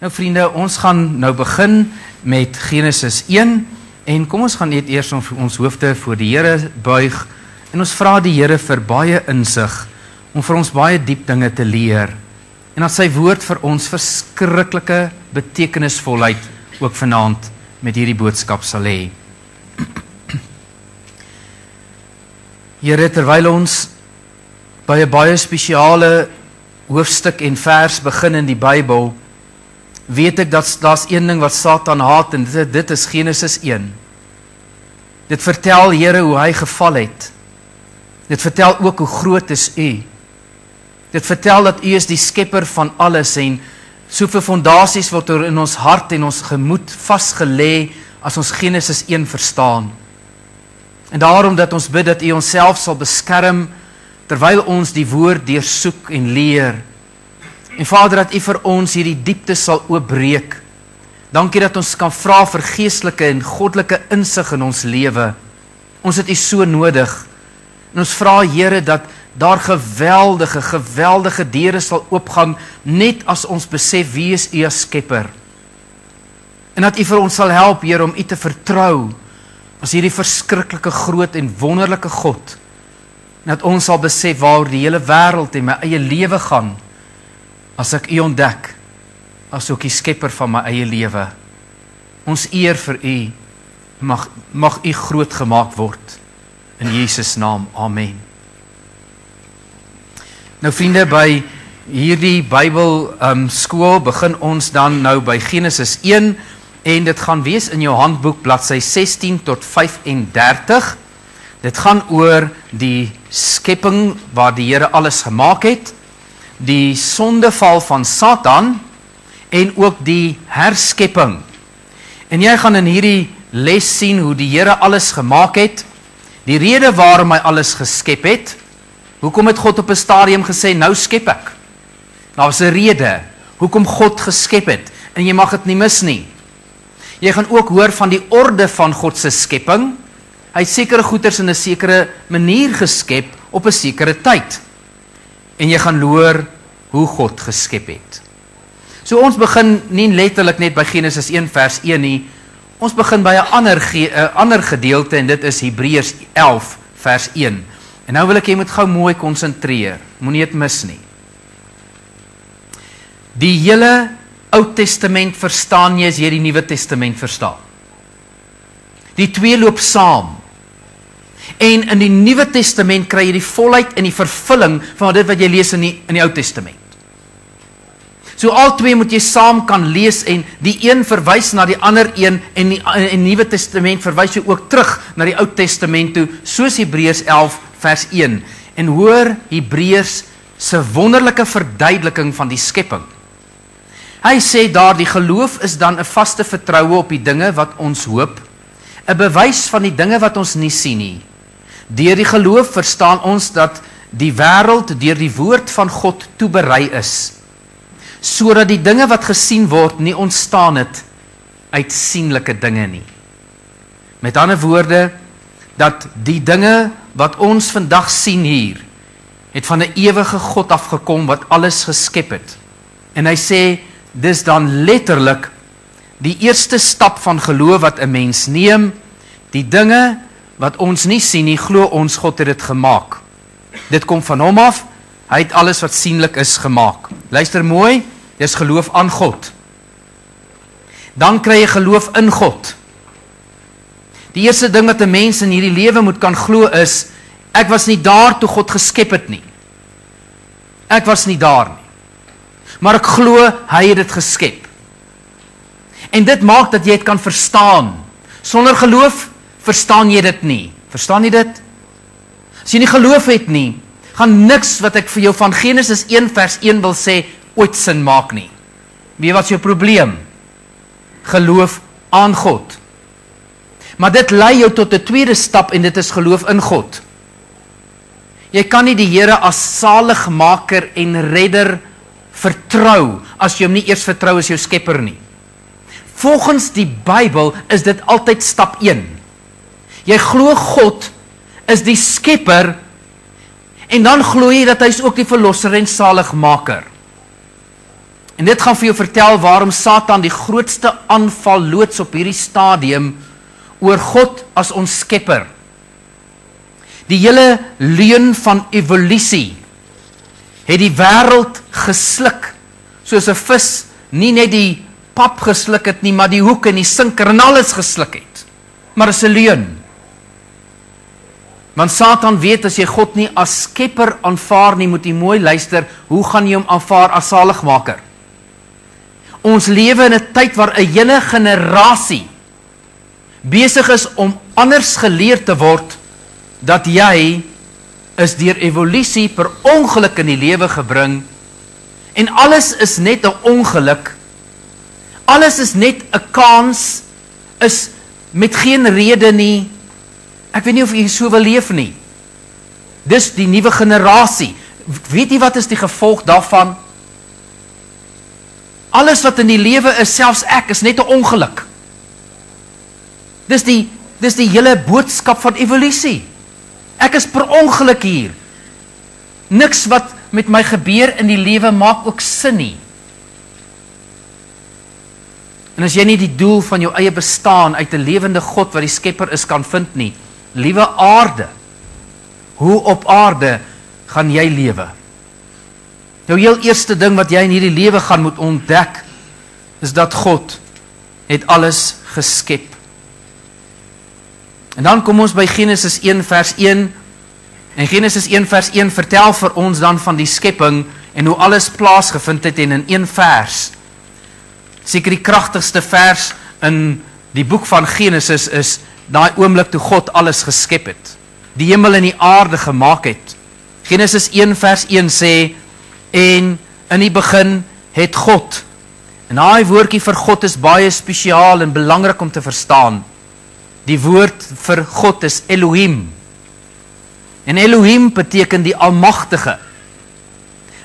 Nou vriende, ons gaan nou begin met Genesis 1 en kom ons gaan net eers ons hoofde voor die Here buig en ons vra die Here vir baie insig om vir ons baie diep dinge te leer en dat sy woord vir ons verskriklike betekenisvolheid ook vanaand met hierdie boodskap sal hê. Here, terwyl ons by 'n baie spesiale hoofstuk en vers begin in die Bybel, weet ek dat daar's een ding wat Satan haat en dit is Genesis 1. Dit vertel, Here, hoe hy geval het. Dit vertel ook hoe groot is U. Dit vertel dat U is die skepper van alles en soveel fondasies word er in ons hart en ons gemoed vasgelê as ons Genesis 1 verstaan. En daarom dat ons bid dat U onsself sal beskerm terwyl ons die woord deursoek en leer. En Vader, dat U vir ons hierdie diepte sal oopbreek. Dankie dat ons kan vra vir geestelike en goddelike insig in ons lewe. Ons het U so nodig. En ons vra, Here, dat daar geweldige deure sal oopgaan, net as ons besef wie is U as skepper. En dat U vir ons sal help, Here, om U te vertrou as hierdie verskriklike groot en wonderlike God. En dat ons sal besef waar die hele wêreld en my eie lewe gaan, as ek U ontdek, as ook die skepper van my eie lewe. Ons eer vir U, mag U groot gemaak word. In Jesus naam, amen. Nou vriende, by hierdie Bybel skool begin ons dan nou by Genesis 1 en dit gaan wees in jou handboek bladsy 16 tot 35. Dit gaan oor die skepping waar die Here alles gemaak het, die sondeval van Satan en ook die herskepping. En jy gaan in hierdie les sien hoe die Here alles gemaak het, die rede waarom hy alles geskep het. Hoekom het God op 'n stadium gesê, nou skep ek? Daar was 'n rede, hoekom God geskep het, en jy mag dit nie mis nie. Jy gaan ook hoor van die orde van God se skepping. Hy het sekere goeders in 'n sekere manier geskep, op 'n sekere tyd. En jy gaan hoor hoe God geskep het. So ons begin nie letterlik net by Genesis 1 vers 1 nie, ons begin by 'n ander gedeelte en dit is Hebreërs 11 vers 1. En nou wil ek jy moet gou mooi konsentreer, moenie dit mis nie. Die hele Ou Testament verstaan jy as jy die Nuwe Testament verstaan. Die twee loop saam. En in die Nuwe Testament kry jy die volheid en die vervulling van dit wat jy lees in die Ou Testament. So al twee moet jy saam kan lees en die een verwys na die ander een en die Nuwe Testament verwys jy ook terug na die Ou Testament toe, soos Hebreërs 11 vers 1. En hoor Hebreërs se wonderlike verduideliking van die skepping. Hy sê daar, die geloof is dan 'n vaste vertroue op die dinge wat ons hoop, 'n bewys van die dinge wat ons nie sien nie. Deur die geloof verstaan ons dat die wêreld deur die woord van God toeberei is, sodat die dinge wat gesien word nie ontstaan het uit sienlike dinge nie. Met ander woorde, dat die dinge wat ons vandag sien hier, het van 'n ewige God afgekom wat alles geskep het. En hy sê, dis dan letterlik die eerste stap van geloof wat 'n mens neem, die dinge wat ons nie sien nie, glo ons God het dit gemaak. Dit kom van hom af, hy het alles wat sienlik is gemaak. Luister mooi, dis geloof aan God. Dan kry jy geloof in God. Die eerste ding wat 'n mens in hierdie lewe moet kan glo is, ek was nie daar toe God geskep het nie. Ek was nie daar nie. Maar ek glo, hy het dit geskep. En dit maak dat jy dit kan verstaan. Sonder geloof, verstaan jy dit nie. Verstaan jy dit? As jy nie geloof het nie, gaan niks wat ek vir jou van Genesis 1 vers 1 wil sê, ooit sin maak nie. Wie wat is jou probleem? Geloof aan God. Maar dit lei jou tot 'n tweede stap en dit is geloof in God. Jy kan nie die Here as saligmaker en redder vertrou, as jy hom nie eers vertrou as jou skepper nie. Volgens die Bybel is dit altyd stap 1. Jy glo God is die skepper, en dan glo jy dat hy is ook die verlosser en saligmaker. En dit gaan vir jou vertel waarom Satan die grootste aanval loods op hierdie stadium oor God as ons skepper. Die hele leuen van evolusie het die wêreld gesluk, soos 'n vis nie net die pap gesluk het nie, maar die hoek en die sinker en alles gesluk het. Maar is 'n leuen. Want Satan weet, as jy God nie as skepper aanvaar nie, moet jy mooi luister, hoe gaan jy hom aanvaar as saligmaker? Ons lewe in 'n tyd waar 'n hele generasie besig is om anders geleer te word, dat jy is deur evolusie per ongeluk in die lewe gebring, en alles is net 'n ongeluk, alles is net 'n kans, is met geen rede nie. Ek weet nie of jy so wil leef nie. Dis die nuwe generasie. Weet jy wat is die gevolg daarvan? Alles wat in die lewe is, selfs ek, is net 'n ongeluk. Dis die hele boodskap van evolusie. Ek is per ongeluk hier. Niks wat met my gebeur in die lewe maak ook sin nie. En as jy nie die doel van jou eie bestaan uit 'n lewende God wat die skepper is kan vind nie, liewe aarde, hoe op aarde gaan jy lewe? Jou heel eerste ding wat jy in hierdie lewe gaan moet ontdek, is dat God het alles geskep. En dan kom ons by Genesis 1 vers 1, en Genesis 1 vers 1 vertel vir ons dan van die skepping, en hoe alles plaasgevind het, en in een vers, seker die kragtigste vers in die boek van Genesis is, daai oomblik toe God alles geskep het, die hemel en die aarde gemaak het. Genesis 1 vers 1 sê, en in die begin het God, en daai woordjie vir God is baie spesiaal en belangrik om te verstaan. Die woord vir God is Elohim, en Elohim beteken die Almagtige,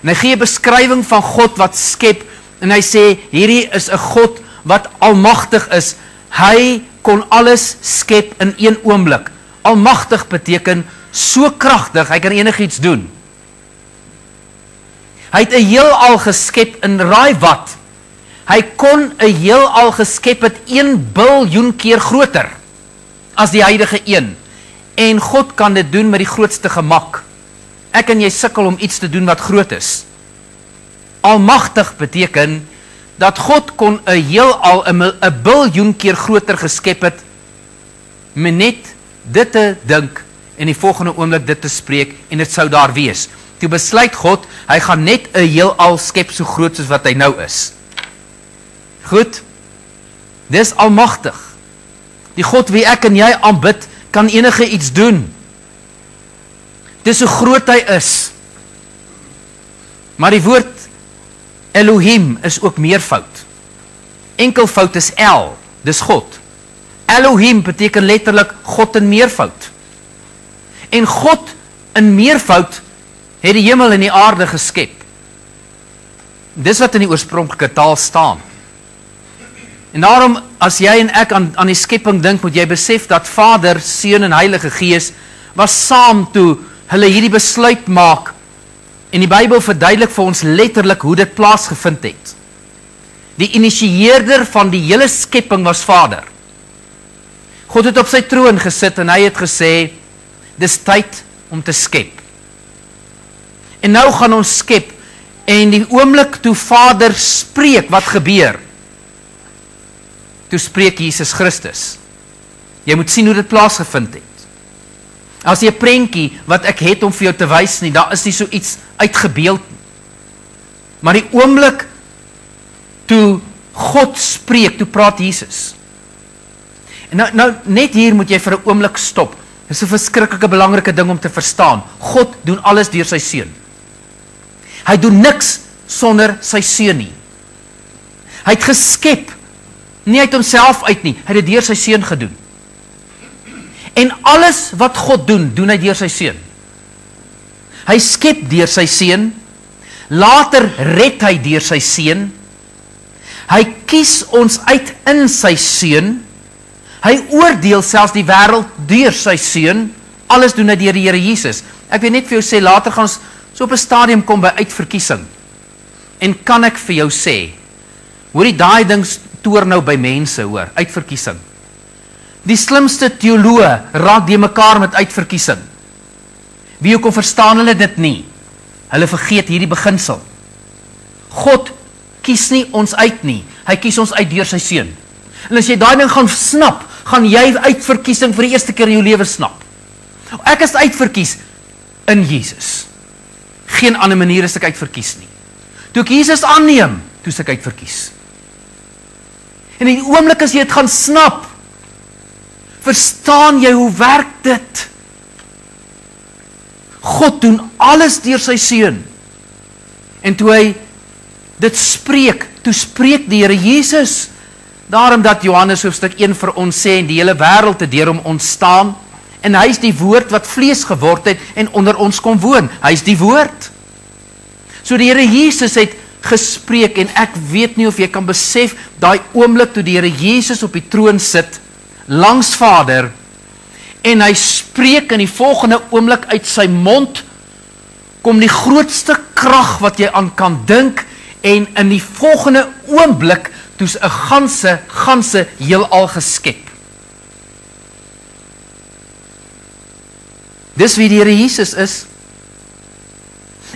en hy gee 'n beskrywing van God wat skep, en hy sê, hierdie is 'n God wat almagtig is, hy kon alles skep in een oomblik. Almagtig beteken so kragtig, hy kan enigiets doen. Hy het 'n heelal geskep in raai wat. Hy kon 'n heelal geskep het 1 biljoen keer groter as die huidige een. En God kan dit doen met die grootste gemak. Ek en jy sukkel om iets te doen wat groot is. Almagtig beteken dat God kon 'n heelal 'n biljoen keer groter geskep het, met net dit te dink en die volgende oomblik dit te spreek en dit sou daar wees. Toe besluit God, hy gaan net 'n heelal skep so groot soos wat hy nou is. Goed, dis almagtig. Die God wie ek en jy aanbid, kan enige iets doen. Dis hoe groot hy is. Maar die woord Elohim is ook meervoud. Enkelvoud is El, dis God. Elohim beteken letterlik God in meervoud. En God in meervoud het die hemel en die aarde geskep. Dis wat in die oorspronklike taal staan. En daarom, as jy en ek aan die skepping dink, moet jy besef dat Vader, Seun en Heilige Gees was saam toe hulle hierdie besluit maak. En die Bybel verduidelik vir ons letterlik hoe dit plaasgevind het. Die initieerder van die hele skepping was Vader. God het op sy troon gesit en hy het gesê, dis tyd om te skep. En nou gaan ons skep, en die oomblik toe Vader spreek, wat gebeur? Toe spreek Jesus Christus. Jy moet sien hoe dit plaasgevind het. As jy 'n prentjie wat ek het om vir jou te wys nie, daar is nie so iets uitgebeeld nie. Maar die oomblik toe God spreek, toe praat Jesus. En nou net hier moet jy vir 'n oomblik stop. Dit is 'n verskriklike belangrike ding om te verstaan. God doen alles deur sy seun. Hy doen niks sonder sy seun nie. Hy het geskep, nie uit homself uit nie, hy het dit deur sy seun gedoen. En alles wat God doen, doen hy deur sy seun. Hy skep deur sy seun, later red hy deur sy seun, hy kies ons uit in sy seun, hy oordeel selfs die wêreld deur sy seun, alles doen hy deur die Here Jesus. Ek wil net vir jou sê, later gaan ons so op 'n stadium kom by uitverkiesing. En kan ek vir jou sê, hoorie daai ding toer nou by mense hoor, uitverkiesing. Die slimste teoloë raak die mekaar met uitverkiesing. Wie ook al verstaan hulle dit nie. Hulle vergeet hierdie beginsel. God kies nie ons uit nie, hy kies ons uit deur sy seun. En as jy daai ding gaan snap, gaan jy uitverkiesing vir die eerste keer in jou lewe snap. Ek is uitverkies in Jesus. Geen ander manier is ek uitverkies nie. Toe ek Jesus aanneem, toe is ek uitverkies. En in die oomblik as jy dit gaan snap, verstaan jy hoe werk dit? God doen alles deur sy seun. En toe hy dit spreek, toe spreek die Here Jesus. Daarom dat Johannes hoofstuk 1 vir ons sê, en die hele wêreld het deur hom ontstaan, en hy is die woord wat vlees geword het, en onder ons kom woon. Hy is die woord. So die Here Jesus het gespreek, en ek weet nie of jy kan besef, daai oomblik toe die Here Jesus op die troon sit, langs Vader, en hy spreek in die volgende oomblik uit sy mond, kom die grootste krag wat jy aan kan dink, en in die volgende oomblik, toe's 'n ganse heelal geskep. Dis wie die Here Jesus is.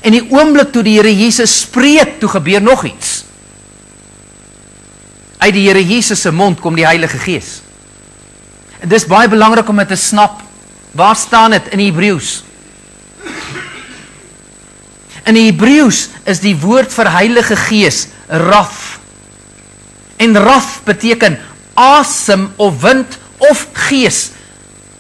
En die oomblik toe die Here Jesus spreek, toe gebeur nog iets. Uit die Here Jesus se mond kom die Heilige Gees. En dis baie belangrik om dit te snap. Waar staan dit in Hebreëus? In Hebreëus is die woord vir Heilige Gees raf. En raf beteken asem of wind of gees.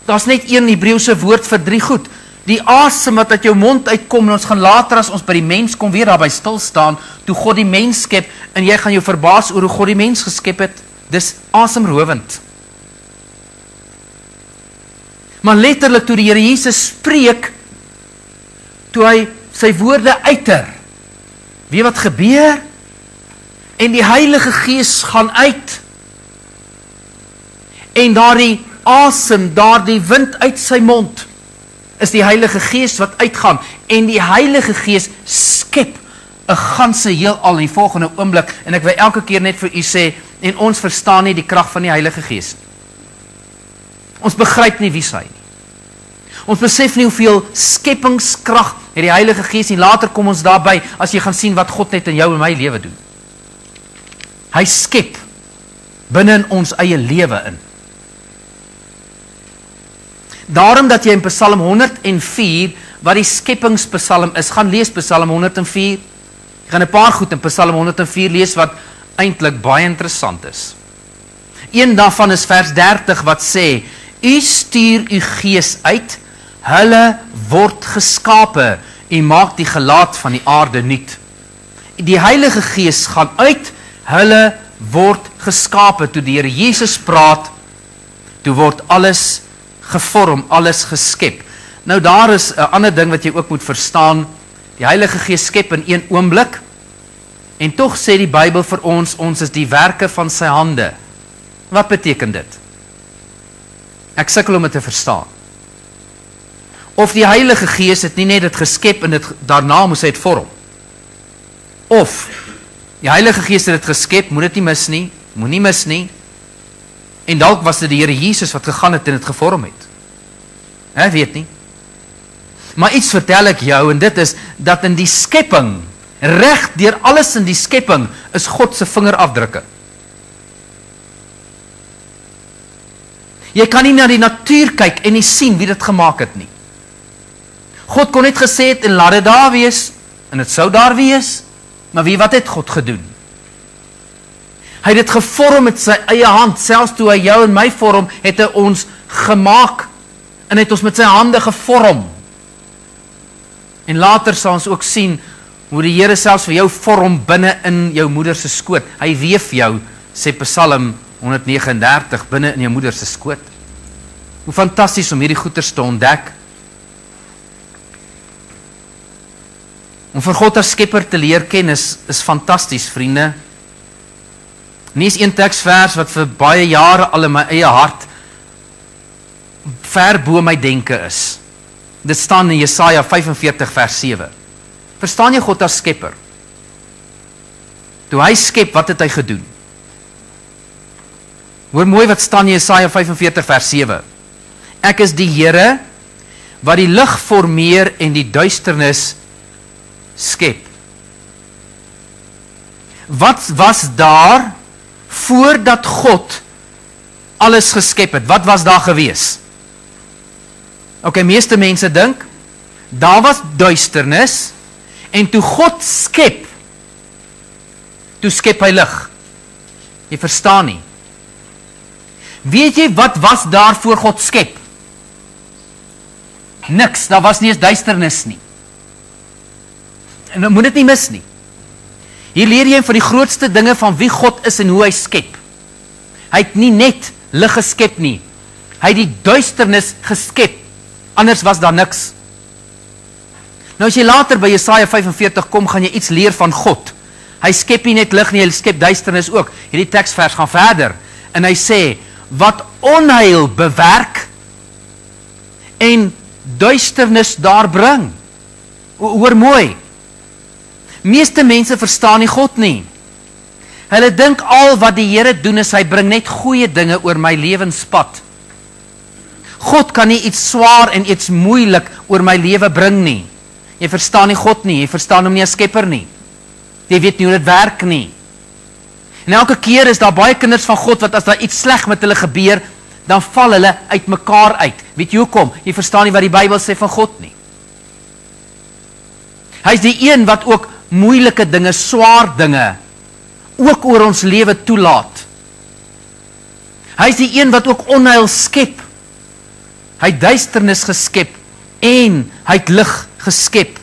Daar's net een Hebreëse woord vir 3 goed. Die asem wat uit jou mond uitkom, en ons gaan later as ons by die mens kom weer daarby stil staan, toe God die mens skep, en jy gaan jou verbaas oor hoe God die mens geskep het. Dis asemrowend. Maar letterlik toe die Here Jesus spreek, toe hy sy woorde uiter, weet wat gebeur? En die Heilige Gees gaan uit, en daardie asem, daardie wind uit sy mond, is die Heilige Gees wat uitgaan, en die Heilige Gees skep 'n ganse heelal in die volgende oomblik, en ek wil elke keer net vir u sê, en ons verstaan nie die krag van die Heilige Gees. Ons begryp nie wie hy nie. Ons besef nie hoeveel skepingskrag het die Heilige Gees, en later kom ons daarby, as jy gaan sien wat God net in jou en my lewe doen. Hy skep binne in ons eie lewe in. Daarom dat jy in Psalm 104, wat die skepingspsalm is, gaan lees Psalm 104. Jy gaan 'n paar goed in Psalm 104 lees wat eintlik baie interessant is. Een daarvan is vers 30 wat sê, U stuur U Gees uit, hulle word geskape, U maak die gelaat van die aarde nuut. Die Heilige Gees gaan uit, hulle word geskape. Toe die Here Jesus praat, toe word alles gevorm, alles geskep. Nou daar is 'n ander ding wat jy ook moet verstaan. Die Heilige Gees skep in een oomblik, en tog sê die Bybel vir ons, ons is die werke van sy hande. Wat beteken dit? Ek sukkel om dit te verstaan. Of die Heilige Gees het nie net dit geskep en dit daarna moes hy dit vorm. Of die Heilige Gees het dit geskep, moet dit nie mis nie, moenie mis nie. En dalk was dit die Here Jesus wat gegaan het en dit gevorm het. Ek weet nie. Maar iets vertel ek jou, en dit is, dat in die skepping, reg deur alles in die skepping, is God se vingerafdrukke. Jy kan nie na die natuur kyk en nie sien wie dit gemaak het nie. God kon net gesê het, en laat dit daar wees, en dit sou daar wees, maar wat het God gedoen? Hy het dit gevorm met sy eie hand, selfs toe hy jou en my vorm, het hy ons gemaak, en het ons met sy hande gevorm. En later sal ons ook sien, hoe die Here selfs vir jou vorm binne in jou moeder se skoot. Hy weef jou, sê Psalm 139, binne in jou moeder se skoot. Hoe fantasties om hierdie goeters te ontdek. Om vir God as skepper te leer ken is fantasties, vriende. Nie is een teksvers wat vir baie jare al in my eie hart ver bo my denke is. Dit staan in Jesaja 45 vers 7. Verstaan jy God as skepper? Toe hy skep, wat het hy gedoen? Hoor mooi wat staan in Jesaja 45 vers 7. Ek is die Here wat die lig formeer en die duisternis skep. Wat was daar voordat God alles geskep het? Wat was daar gewees? Meeste mense dink, daar was duisternis en toe God skep, toe skep hy lig. Jy verstaan nie. Weet jy wat was daar voor God skep? Niks, daar was nie eens duisternis nie. En dan moet dit nie mis nie. Hier leer jy van die grootste dinge van wie God is en hoe hy skep. Hy het nie net lig geskep nie. Hy het die duisternis geskep. Anders was daar niks. Nou as jy later by Jesaja 45 kom, gaan jy iets leer van God. Hy skep nie net lig nie, hy skep duisternis ook. Hierdie teksvers gaan verder. En hy sê, wat onheil bewerk en duisternis daar bring. Hoor mooi. Meeste mense verstaan nie God nie. Hulle dink al wat die Here doen is, hy bring net goeie dinge oor my lewenspad. God kan nie iets swaar en iets moeilik oor my lewe bring nie. Jy verstaan nie God nie, jy verstaan hom nie as skepper nie. Jy weet nie hoe dit werk nie. En elke keer is daar baie kinders van God, wat as daar iets sleg met hulle gebeur, dan val hulle uit mekaar uit. Weet jy hoekom? Jy verstaan nie wat die Bybel sê van God nie. Hy is die een wat ook moeilike dinge, swaar dinge, ook oor ons lewe toelaat. Hy is die een wat ook onheil skep. Hy het duisternis geskep en hy het lig geskep.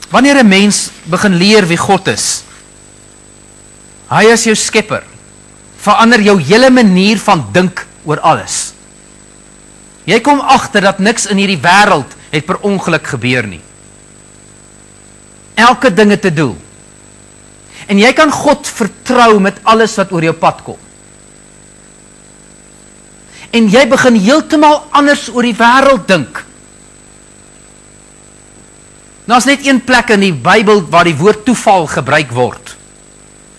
Wanneer 'n mens begin leer wie God is, hy is jou skepper, verander jou hele manier van dink oor alles. Jy kom agter dat niks in hierdie wêreld het per ongeluk gebeur nie. Elke ding het 'n doel. En jy kan God vertrou met alles wat oor jou pad kom. En jy begin heeltemal anders oor die wêreld dink. Nou is net een plek in die Bybel waar die woord toeval gebruik word.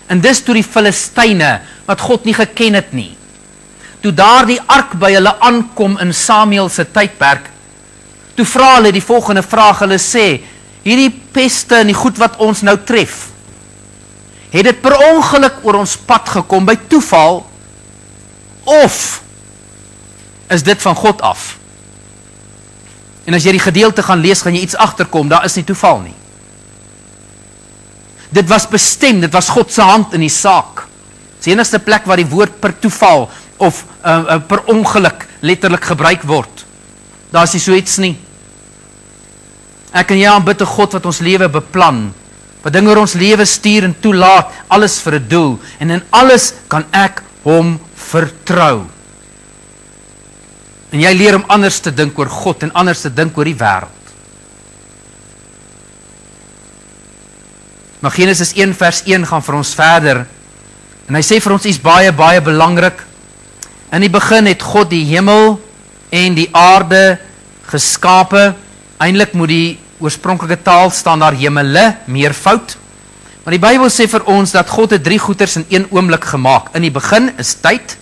En dis toe die Filistyne, wat God nie geken het nie. Toe daar die ark by hulle aankom in Samuel se tydperk, toe vra hulle die volgende vraag, hulle sê, hierdie peste en die goed wat ons nou tref, het dit per ongeluk oor ons pad gekom by toeval, of is dit van God af? En as jy die gedeelte gaan lees, gaan jy iets agterkom, daar is nie toeval nie. Dit was bestem, dit was God se hand in die saak. Dis die enigste plek waar die woord per toeval of per ongeluk letterlik gebruik word. Daar is nie so iets nie. Ek en jy aanbid 'n God wat ons lewe beplan, wat dinge oor ons lewe stuur en toelaat, alles vir 'n doel, en in alles kan ek hom vertrou. En jy leer om anders te dink oor God en anders te dink oor die wêreld. Maar Genesis 1 vers 1 gaan vir ons verder, en hy sê vir ons iets baie, baie belangrik. In die begin het God die hemel en die aarde geskape. Eintlik moet die oorspronklike taal staan daar hemele, meervoud. Maar die Bybel sê vir ons dat God het 3 goeders in een oomblik gemaak. In die begin is tyd.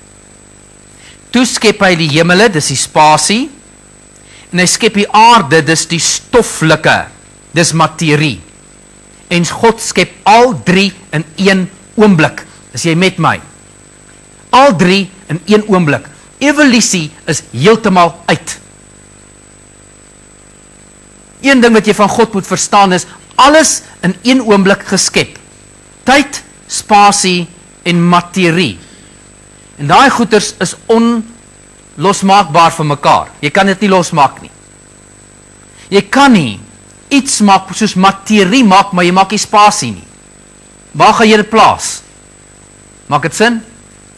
Toe skep hy die hemele, dis die spasie. En hy skep die aarde, dis die stoflike, dis materie. En God skep al 3 in een oomblik. Is jy met my? Al 3 in een oomblik. Evolusie is heeltemal uit. Een ding wat jy van God moet verstaan is, alles in een oomblik geskep. Tyd, spasie en materie. En daai goeders is onlosmaakbaar van mekaar. Jy kan dit nie losmaak nie. Jy kan nie iets maak soos materie maak, maar jy maak nie spasie nie. Waar gaan jy dit plaas? Maak dit sin?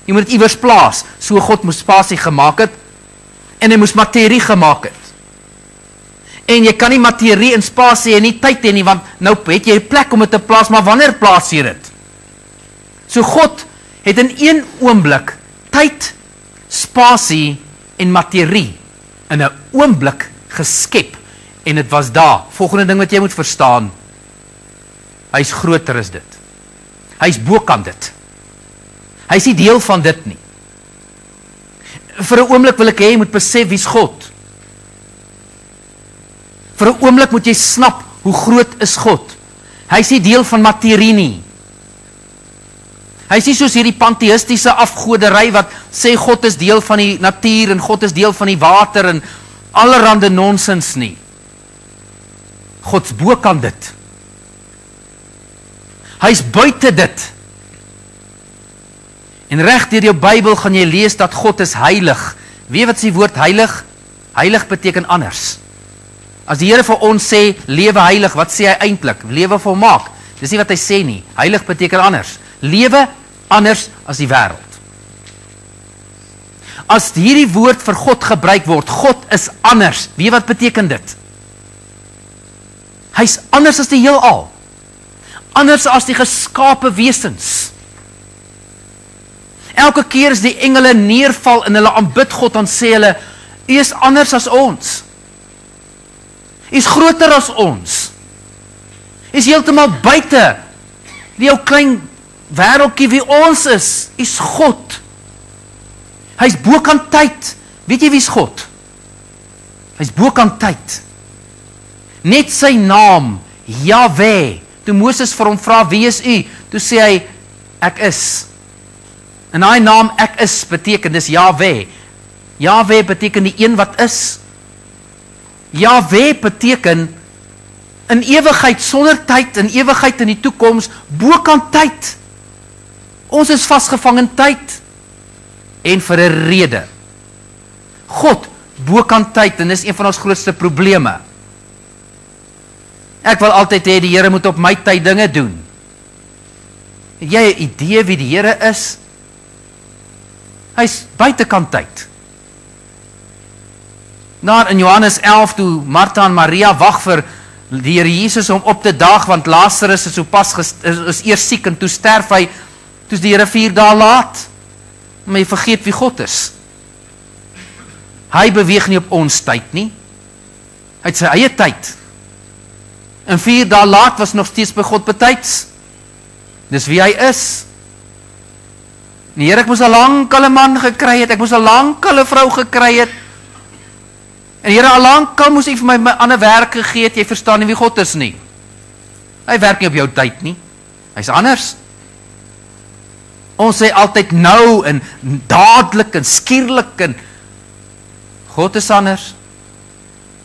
Jy moet dit iewers plaas. So God moes spasie gemaak het, en hy moes materie gemaak het. En jy kan nie materie en spasie en nie tyd hê nie, want nou het jy 'n plek om dit te plaas, maar wanneer plaas jy dit? So God het in een oomblik tyd, spasie en materie in 'n oomblik geskep, en dit was daar. Volgende ding wat jy moet verstaan, hy is groter as dit. Hy is bokant dit. Hy is nie deel van dit nie. Vir 'n oomblik wil ek hê jy moet besef wie's God. Vir 'n oomblik moet jy snap hoe groot is God. Hy is nie deel van materie nie. Hy is nie soos hierdie pantheïstiese afgodery wat sê God is deel van die natuur en God is deel van die water en allerhande nonsens nie. God's bokant dit. Hy is buite dit. En reg deur jou Bybel gaan jy lees dat God is heilig. Weet wat is die woord heilig? Heilig beteken anders. As die Here vir ons sê, lewe heilig, wat sê hy eintlik? Lewe volmaak. Dis nie wat hy sê nie. Heilig beteken anders. Lewe anders as die wêreld. As hierdie woord vir God gebruik word, God is anders. Weet wat beteken dit? Hy's anders as die heelal. Anders as die geskape wesens. Elke keer as die engele neerval en hulle aanbid God, dan sê hulle, U is anders as ons. U is groter as ons. U is heeltemal buite die jou klein wêreldjie wie ons is. U is God. Hy is bokant tyd. Weet jy wie is God? Hy is bokant tyd. Net sy naam, Jahwe. Toe Moses vir hom vra, wie is u? Toe sê hy, ek is. En daai naam ek is beteken, dis Jahwe. Jahwe beteken die een wat is. Jahwe beteken in ewigheid, sonder tyd, in ewigheid in die toekoms, bokant tyd. Ons is vasgevang in tyd. En vir 'n rede. God, bokant tyd, en dis een van ons grootste probleme. Ek wil altyd hê die Here moet op my tyd dinge doen. Het jy 'n idee wie die Here is? Hy's buitekant tyd. Daar in Johannes 11, toe Martha en Maria wag vir die Here Jesus om op te daag, want Lazarus is sopas is eers siek en toe sterf hy, toe is die Here 4 dae laat. Maar jy vergeet wie God is. Hy beweeg nie op ons tyd nie. Hy het sy eie tyd. En 4 dae laat was nog steeds by God betyds. Dis wie hy is. En Here, ek moes al lankal 'n man gekry het, ek moes al lankal 'n vrou gekry het. En Here, al lankal moes U vir my ander werk gegee het, jy verstaan nie wie God is nie. Hy werk nie op jou tyd nie. Hy's anders. Ons sê altyd nou en dadelik en skielik en God is anders.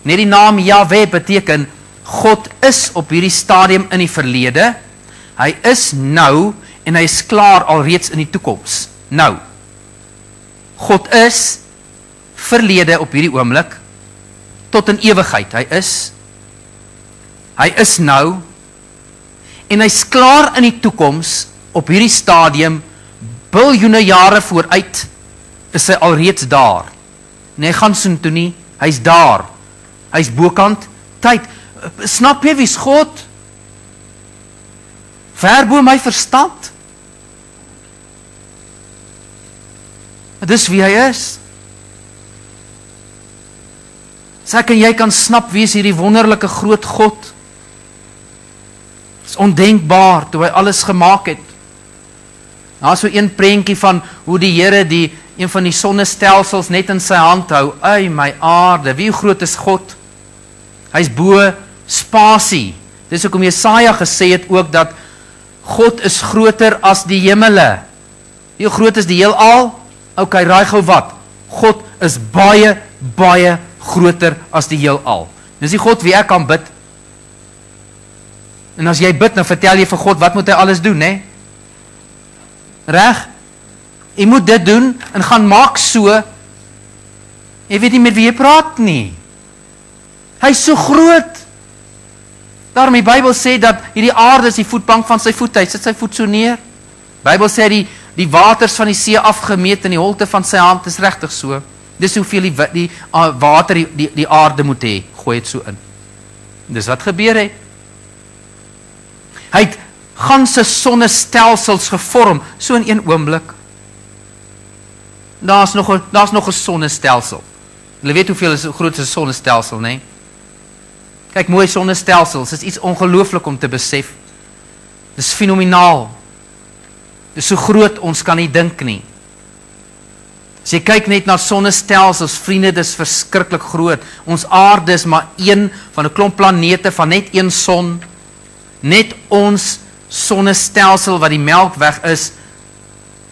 Net die naam Jahwe beteken God is op hierdie stadium in die verlede. Hy is nou en hy is klaar alreeds in die toekoms. Nou. God is verlede op hierdie oomblik tot in ewigheid. Hy is nou en hy's klaar in die toekoms op hierdie stadium. Biljoene jare vooruit is hy alreeds daar. Nee, hy gaan soontoe nie, hy's daar. Hy's bokant tyd. Snap jy wie's God? Ver bo my verstand. Dis wie hy is. So ek en jy kan snap wie is hierdie wonderlike groot God. Dit is ondenkbaar toe hy alles gemaak het. Daar is so een prentjie van hoe die Here een van die sonnestelsels net in sy hand hou. Ai my aarde, wie groot is God? Hy's bo spasie. Dis hoekom Jesaja gesê het ook dat God is groter as die hemele. Hoe groot is die heelal? Ok, raai gou wat? God is baie, baie groter as die heelal. Dis die God wie ek kan bid. En as jy bid, dan vertel jy vir God, wat moet hy alles doen, né? Reg? Jy moet dit doen, en gaan maak so, jy weet nie met wie jy praat nie. Hy is so groot. Daarom die Bybel sê dat hierdie aarde is die voetbank van sy voet, hy sit sy voet so neer. Bybel sê die waters van die see afgemeet in die holte van sy hand, is regtig so. Dis hoeveel die water die aarde moet hê, gooi het so in. Dis wat gebeur het. Hy het ganse sonnestelsels gevorm, so in een oomblik. Daar's nog 'n sonnestelsel. Julle weet hoeveel is groot is 'n sonnestelsel, né? Kyk, mooi sonnestelsels, is iets ongelooflik om te besef. Dis fenomenaal. Dis so groot, ons kan nie dink nie. As jy kyk net na sonnestelsels, vriende, dis verskriklik groot. Ons aarde is maar een van 'n klomp planete, van net een son. Net ons sonnestelsel wat die Melkweg is,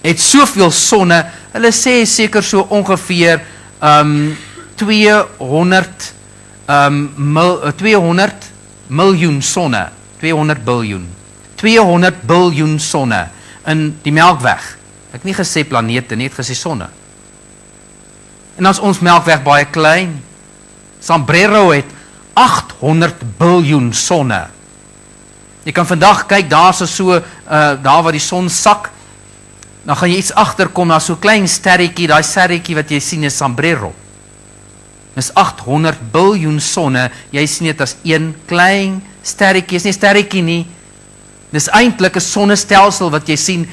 het soveel sonne. Hulle sê seker so ongeveer 200 miljoen sonne, 200 biljoen. 200 biljoen sonne in die Melkweg. Ek het nie gesê planete nie, ek het gesê sonne. En dan is ons Melkweg baie klein. Sombrero het 800 biljoen sonne. Jy kan vandag kyk, daar waar die son sak, dan gaan jy iets agterkom, daar so klein sterretjie, daai sterretjie wat jy sien is Sombrero. Dis 800 biljoen sonne, jy sien dit as een klein sterretjie, is nie sterretjie nie. Dis eintlik 'n sonnestelsel wat jy sien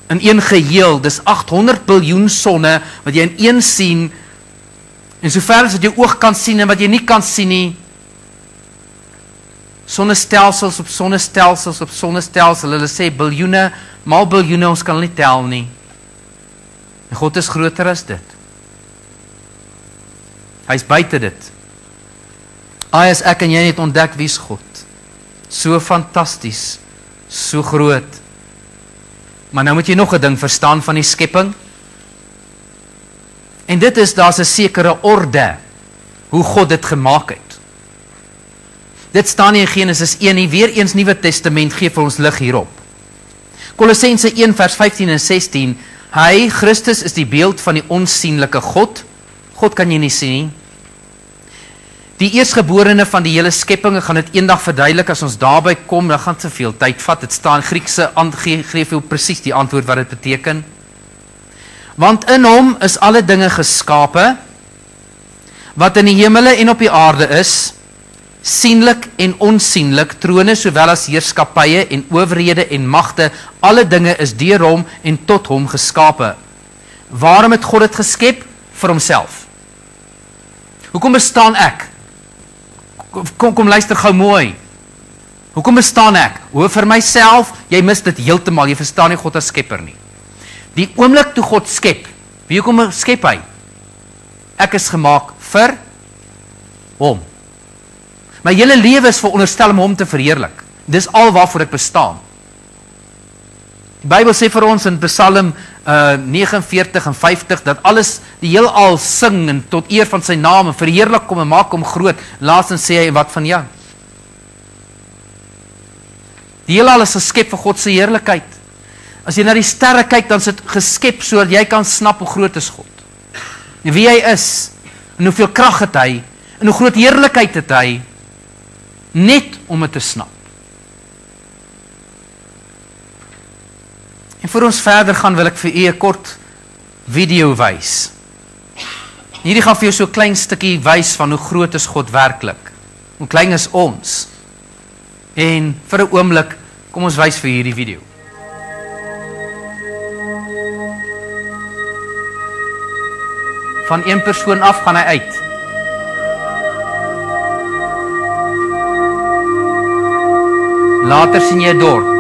in een geheel. Dis 800 biljoen sonne wat jy in een sien, en sover as wat jou oog kan sien en wat jy nie kan sien nie. Sonnestelsels op sonnestelsels op sonnestelsel. Hulle sê biljoene, maal biljoene, ons kan hulle nie tel nie. En God is groter as dit. Hy is buite dit. As ek en jy het ontdek wie is God. So fantasties, so groot. Maar nou moet jy nog 'n ding verstaan van die skepping. En dit is, daar's 'n sekere orde hoe God dit gemaak het. Dit staan nie in Genesis 1 nie, weer eens Nuwe Testament gee vir ons lig hierop. Kolossense 1 vers 15 en 16, hy, Christus, is die beeld van die onsigbare God. God kan jy nie sien nie. Die eerstgeborene van die hele skepping, ek gaan dit eendag verduidelik, as ons daarby kom, dan gaan te veel tyd vat, dit staan Griekse, gee veel presies die antwoord wat dit beteken. Want in hom is alle dinge geskape, wat in die hemele en op die aarde is, sienlik en onsienlik, trone sowel as heerskappye en owerhede en magte, alle dinge is deur hom en tot hom geskape. Waarom het God dit geskep? Vir homself. Hoekom bestaan ek? Kom luister gou mooi. Hoekom bestaan ek? Vir myself, jy mis dit heeltemal, jy verstaan nie God as skepper nie. Die oomblik toe God skep, wie hoekom skep hy? Ek is gemaak vir hom. My hele lewe is veronderstel om hom te verheerlik. Dis al waarvoor ek bestaan. Die Bybel sê vir ons in Psalm 49 en 50, dat alles, die heelal sing en tot eer van sy naam en verheerlik kom en maak hom groot. Laastens sê hy, wat van jou? Die heelal is geskep vir God se heerlikheid. As jy na die sterre kyk, dan is dit geskep sodat jy kan snap hoe groot is God. En wie hy is, en hoeveel krag het hy, en hoe groot heerlikheid het hy, net om het te snap. En voor ons verder gaan, wil ek vir u 'n kort video wys. Hierdie gaan vir jou so 'n klein stukkie wys van hoe groot is God werklik. Hoe klein is ons. En vir 'n oomblik, kom ons wys vir hierdie video. Van een persoon af gaan hy uit. Later sien jy 'n dorp.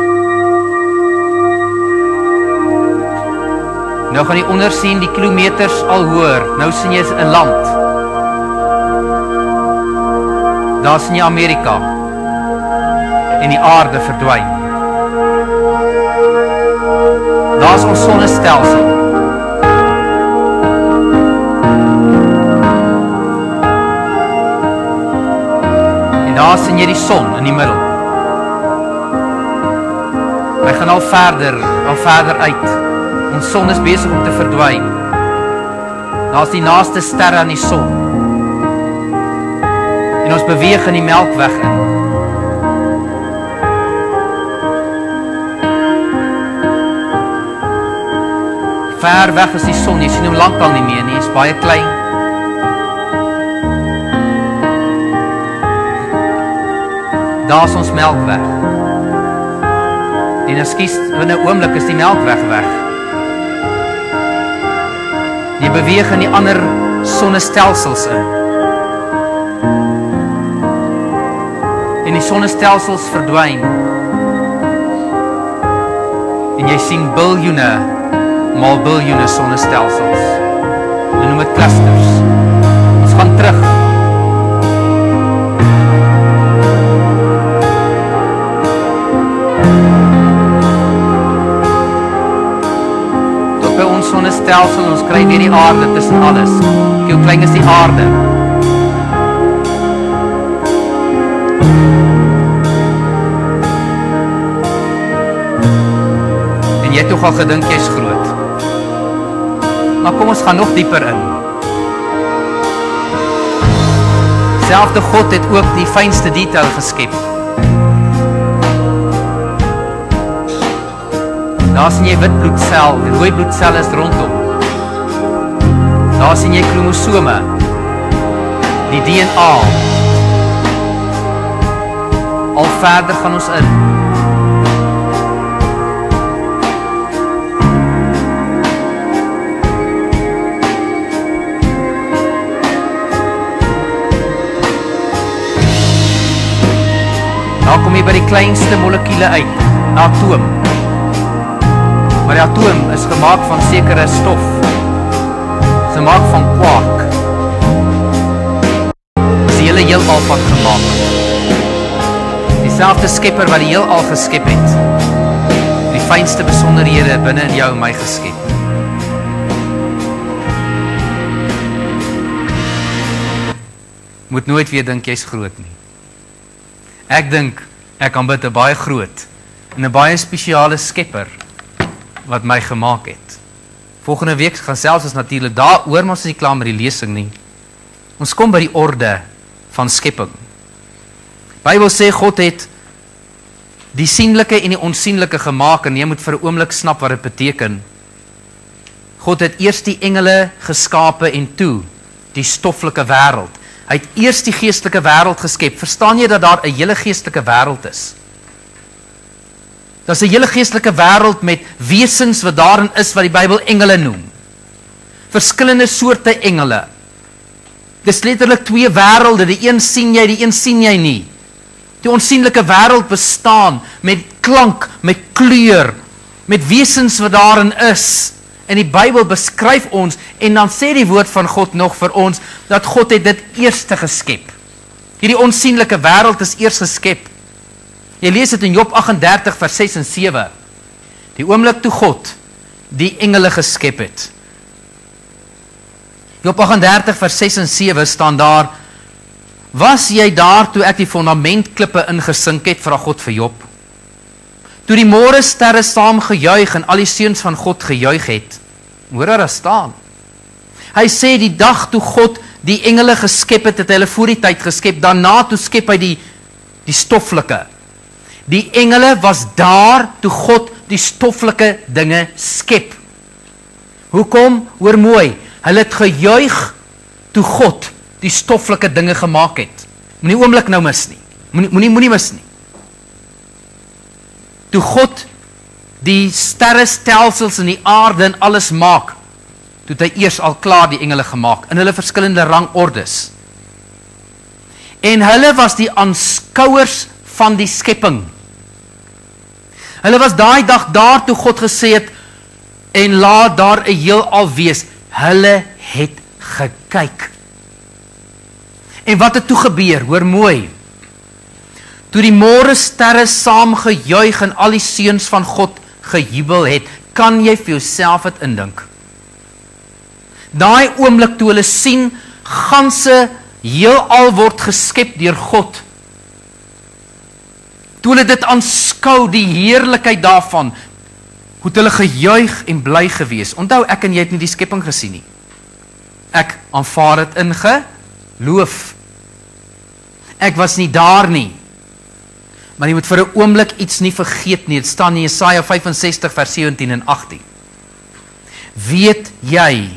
Nou gaan jy onder sien die kilometers al hoër. Nou sien jy 'n land. Daar sien jy Amerika. En die aarde verdwyn. Daar is ons sonnestelsel. En daar sien jy die son in die middel. Hy gaan al verder uit. Ons son is besig om te verdwyn. Daar is die naaste sterre aan die son. En ons beweeg in die Melkweg in. Ver weg is die son, jy sien hom lankal nie meer nie, hy is baie klein. Daar is ons Melkweg. En ekskuus, in 'n oomblik is die Melkweg weg. Jy beweeg in die ander sonnestelsels in. En die sonnestelsels verdwyn. En jy sien biljoene maal biljoene sonnestelsels. Hulle noem dit clusters. Ons gaan terug. Tot by ons sonnestelsel, ons kry weer die aarde tussen alles. Kyk hoe klein is die aarde. Jy het toch al gedink jy is groot. Maar kom ons gaan nog dieper in. Selfde God het ook die fynste detail geskep. Daar sien jy wit bloedsel, die rooi bloedsel is rondom. Daar sien jy kromosome, die DNA. Al verder gaan ons in. Dan kom jy by die kleinste molekule uit, die atoom. Maar die atoom is gemaak van sekere stof. Gemaak van kwark. Is die hele heelal van gemaak. Dieselfde skepper wat die heelal geskep het. Die fynste besonderhede binne in jou en my geskep. Moet nooit weer dink jy's groot nie. Ek dink, ek kan bid 'n baie groot en 'n baie spesiale skepper wat my gemaak het. Volgende week gaan selfs ons natuurlik daaroor, maar ons is nie klaar met die lesing nie. Ons kom by die orde van skepping. Bybel sê God het die sienlike en die onsienlike gemaak en jy moet vir 'n oomblik snap wat dit beteken. God het eers die engele geskape en toe die stoffelike wêreld. Hy het eers die geestelike wêreld geskep. Verstaan jy dat daar 'n hele geestelike wêreld is? Daar's 'n hele geestelike wêreld met wesens wat daarin is wat die Bybel engele noem. Verskillende soorte engele. Dis letterlik twee wêrelde, die een sien jy, die een sien jy nie. Die onsienlike wêreld bestaan met klank, met kleur, met wesens wat daarin is. En die Bybel beskryf ons, en dan sê die woord van God nog vir ons, dat God het dit eerste geskep. Hierdie onsienlike wêreld is eers geskep. Jy lees dit in Job 38 vers 6 en 7. Die oomblik toe God die engele geskep het. Job 38 vers 6 en 7 staan daar, was jy daar toe ek die fundamentklippe ingesink het, vra God vir Job. Toe die môre sterre saam gejuig en al die seuns van God gejuig het. Hoor daar staan. Hy sê die dag toe God die engele geskep het, het hy hulle voor die tyd geskep, daarna toe skep hy die stoffelike. Die engele was daar toe God die stoffelike dinge skep. Hoekom? Hoor mooi, hulle het gejuig toe God die stoffelike dinge gemaak het. Moenie oomblik nou mis nie. Moenie mis nie. Toe God die sterrestelsels in die aarde en alles maak, toe het hy eers al klaar die engele gemaak, in hulle verskillende rangordes. En hulle was die aanskouers van die skepping. Hulle was daai dag daar toe God gesê het, en laat daar 'n heelal wees. Hulle het gekyk. En wat het toe gebeur? Hoor mooi. Toe die môre sterre saam gejuig en al die seuns van God gejubel het, kan jy vir jouself dit indink. Daai oomblik toe hulle sien, ganse heelal word geskep deur God. Toe hulle dit aanskou, die heerlikheid daarvan, hoe het hulle gejuig en bly gewees. Onthou, ek en jy het nie die skepping gesien nie. Ek aanvaar dit in geloof. Ek was nie daar nie. Maar jy moet vir 'n oomblik iets nie vergeet nie. Dit staan in Jesaja 65 vers 17 en 18. Weet jy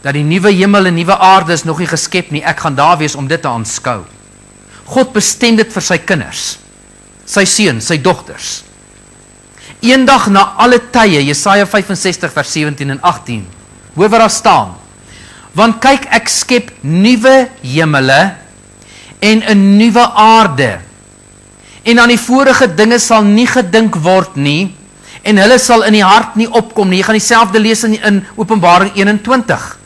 dat die nuwe hemel en nuwe aarde is nog nie geskep nie? Ek gaan daar wees om dit te aanskou. God bestem dit vir sy kinders, sy seuns, sy dogters. Eendag na alle tye, Jesaja 65 vers 17 en 18. Hoor wat daar staan. Want kyk, ek skep nuwe hemele en 'n nuwe aarde. En aan die vorige dinge sal nie gedink word nie, en hulle sal in die hart nie opkom nie. Jy gaan dieselfde lees in Openbaring 21.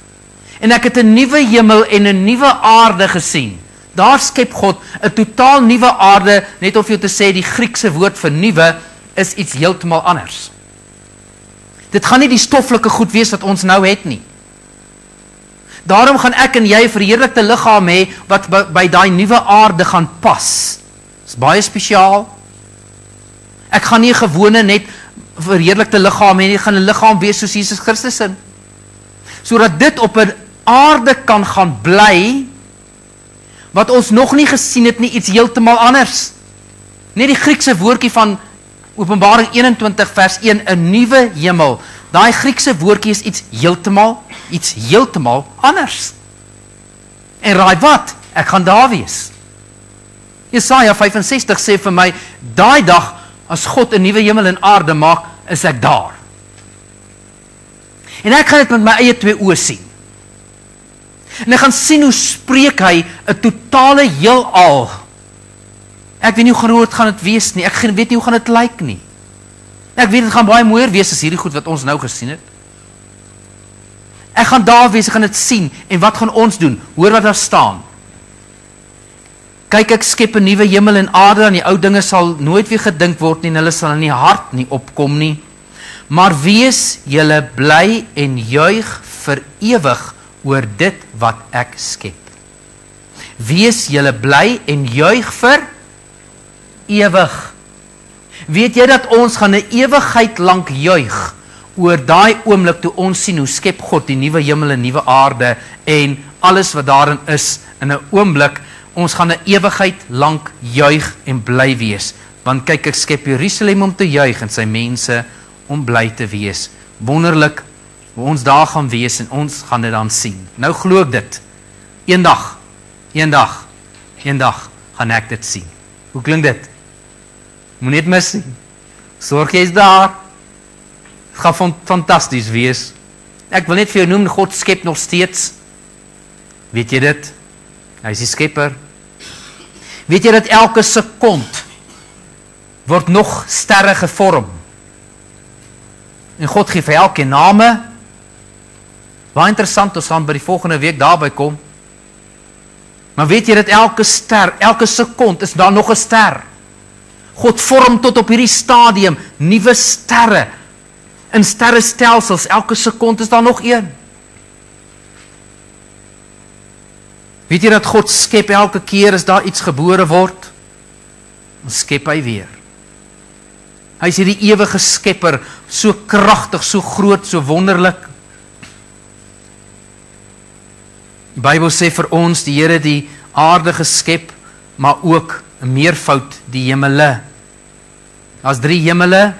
En ek het 'n nuwe hemel en 'n nuwe aarde gesien. Daar skep God 'n totaal nuwe aarde, net om vir jou te sê, die Griekse woord vir nuwe is iets heeltemal anders. Dit gaan nie die stoffelike goed wees wat ons nou het nie. Daarom gaan ek en jy 'n verheerlikte liggaam hê wat by daai nuwe aarde gaan pas. Dis baie spesiaal. Ek gaan nie 'n gewone net verheerlikte liggaam hê nie, ek gaan 'n liggaam wees soos Jesus Christus se. Sodat dit op 'n aarde kan gaan bly wat ons nog nie gesien het nie, iets heeltemal anders. Net die Griekse woordjie van Openbaring 21 vers 1, 'n nuwe hemel. Daai Griekse woordjie is iets heeltemal anders. En raai wat? Ek gaan daar wees. Jesaja 65 sê vir my, daai dag as God 'n nuwe hemel en aarde maak, is ek daar. En ek gaan dit met my eie twee oë sien. En ek gaan sien hoe spreek hy 'n totale heelal. Ek weet nie hoe groot gaan dit wees nie. Ek weet nie hoe gaan dit lyk nie. Ek weet dit gaan baie mooier wees as hierdie goed wat ons nou gesien het. Ek gaan daar wees, ek gaan dit sien. En wat gaan ons doen? Hoor wat daar staan. Kyk, ek skep 'n nuwe hemel en aarde, en die ou dinge sal nooit weer gedink word nie, en hulle sal in die hart nie opkom nie. Maar wees julle bly en juig vir ewig oor dit wat ek skep. Wees julle bly en juig vir ewig. Weet jy dat ons gaan 'n ewigheid lank juig oor daai oomblik toe ons sien hoe skep God die nuwe hemel en nuwe aarde en alles wat daarin is in 'n oomblik. Ons gaan 'n ewigheid lank juig en bly wees. Want kyk, ek skep Jerusalem om te juig en sy mense om bly te wees. Wonderlik hoe ons daar gaan wees en ons gaan dit dan sien. Nou glo ek dit. Eendag gaan ek dit sien. Hoe klink dit? Moet net mis nie. Sorg jy is daar. Het gaan fantasties wees. Ek wil net vir jou noem, God skep nog steeds. Weet jy dit? Hy is die skepper. Weet jy dat elke sekond word nog sterre gevorm? En God gee vir elkeen name. Baie interessant, ons gaan by die volgende week daarby kom. Maar weet jy dat elke ster, elke sekond is daar nog 'n ster. God vorm tot op hierdie stadium nuwe sterre. In sterrestelsels, elke sekond is daar nog een. Weet jy dat God skep elke keer as daar iets gebore word? Dan skep hy weer. Hy is hierdie ewige skepper, so kragtig, so groot, so wonderlik. Die Bybel sê vir ons, die Here die aarde geskep, maar ook 'n meervoud die hemele. Daar's 3 hemele.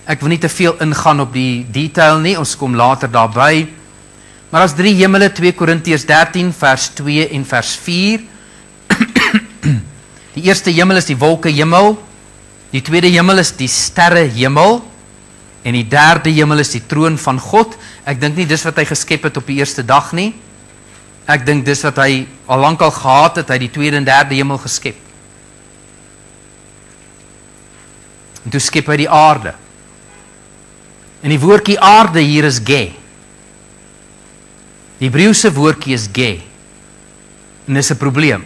Ek wil nie te veel ingaan op die detail nie, ons kom later daarby. Maar as 3 hemele, 2 Korintiërs 13 vers 2 en vers 4. Die eerste hemel is die wolke hemel, die tweede hemel is die sterre hemel, en die derde hemel is die troon van God. Ek dink nie dis wat hy geskep het op die eerste dag nie. Ek dink dis wat hy al lankal gehad het, hy die tweede en derde hemel geskep. En toe skep hy die aarde. En die woordjie aarde hier is ge. Die Hebreëse woordjie is ge. En dis 'n probleem.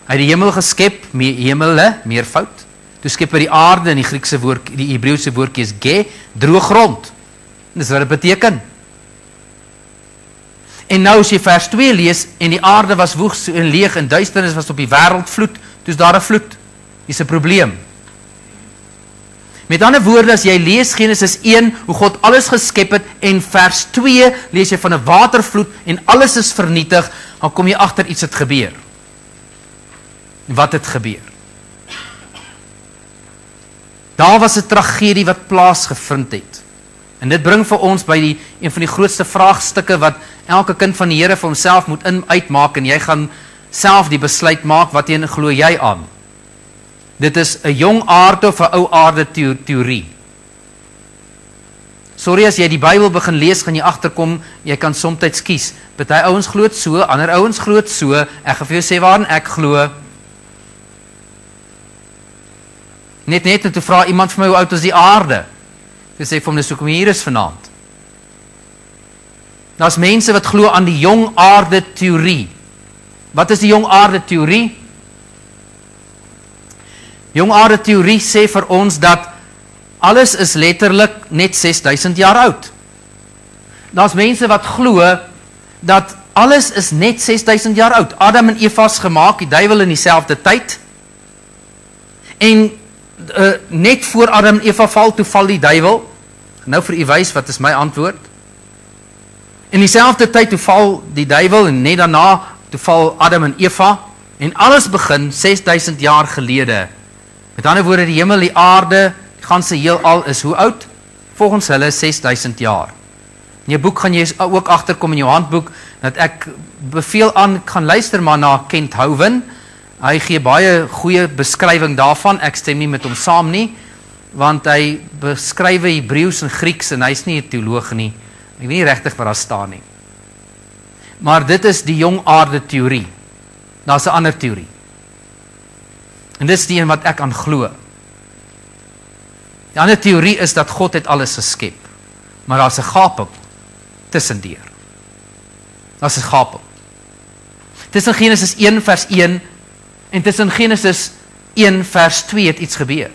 Hy het die hemel geskep, hemele, meervoud. Toe skep hy die aarde, en die Griekse woord, die Hebreëse woordjie is ge, droë grond. En dis wat dit beteken. En nou as jy vers 2 lees, en die aarde was woeg en leeg en duisternis was op die wêreld vloed, toe is daar 'n vloed. Dis 'n probleem. Met ander woorde, as jy lees Genesis 1, hoe God alles geskep het, en vers 2 lees jy van 'n watervloed en alles is vernietig, dan kom jy agter iets het gebeur. Wat het gebeur? Daar was 'n tragedie wat plaasgevind het. En dit bring vir ons by een van die grootste vraagstukke wat elke kind van die Here vir homself moet uitmaak, en jy gaan self die besluit maak, wat een glo jy aan? Dit is 'n jong aarde of 'n ou aarde teorie. Sorry, as jy die Bybel begin lees, gaan jy agterkom, jy kan soms kies. Party ouens glo dit so, ander ouens glo dit so. Ek gaan vir jou sê waarin ek glo. Net en toe vra iemand vir my, hoe oud is die aarde? Toe sê ek vir hom, dis hoekom hier is vanaand. Daar's mense wat glo aan die jong aarde teorie. Wat is die jong aarde teorie? Jong aarde teorie sê vir ons dat alles is letterlik net 6000 jaar oud. Daar's mense wat glo dat alles is net 6000 jaar oud. Adam en Eva is gemaak, die duiwel in dieselfde tyd. En net voor Adam en Eva val, toe val die duiwel. Nou vir u wys, wat is my antwoord? In dieselfde tyd toe val die duiwel en net daarna toe val Adam en Eva en alles begin 6000 jaar gelede. Met ander woorde, die hemel, die aarde, die ganse heelal is hoe oud? Volgens hulle 6000 jaar. In jou boek gaan jy ook agterkom in jou handboek dat ek beveel aan, gaan luister maar na Kent Hovind. Hy gee baie goeie beskrywing daarvan. Ek stem nie met hom saam nie, want hy beskryf Hebreëus en Grieks en hy's nie 'n teoloog nie. Ek weet nie regtig wat daar staan nie. Maar dit is die jong aarde teorie. Daar's 'n ander teorie. En dis die een wat ek aan glo. Die ander teorie is dat God het alles geskep, maar daar's 'n gaping tussendeur. Daar's 'n gaping. Tussen Genesis 1 vers 1 en tussen Genesis 1 vers 2 het iets gebeur.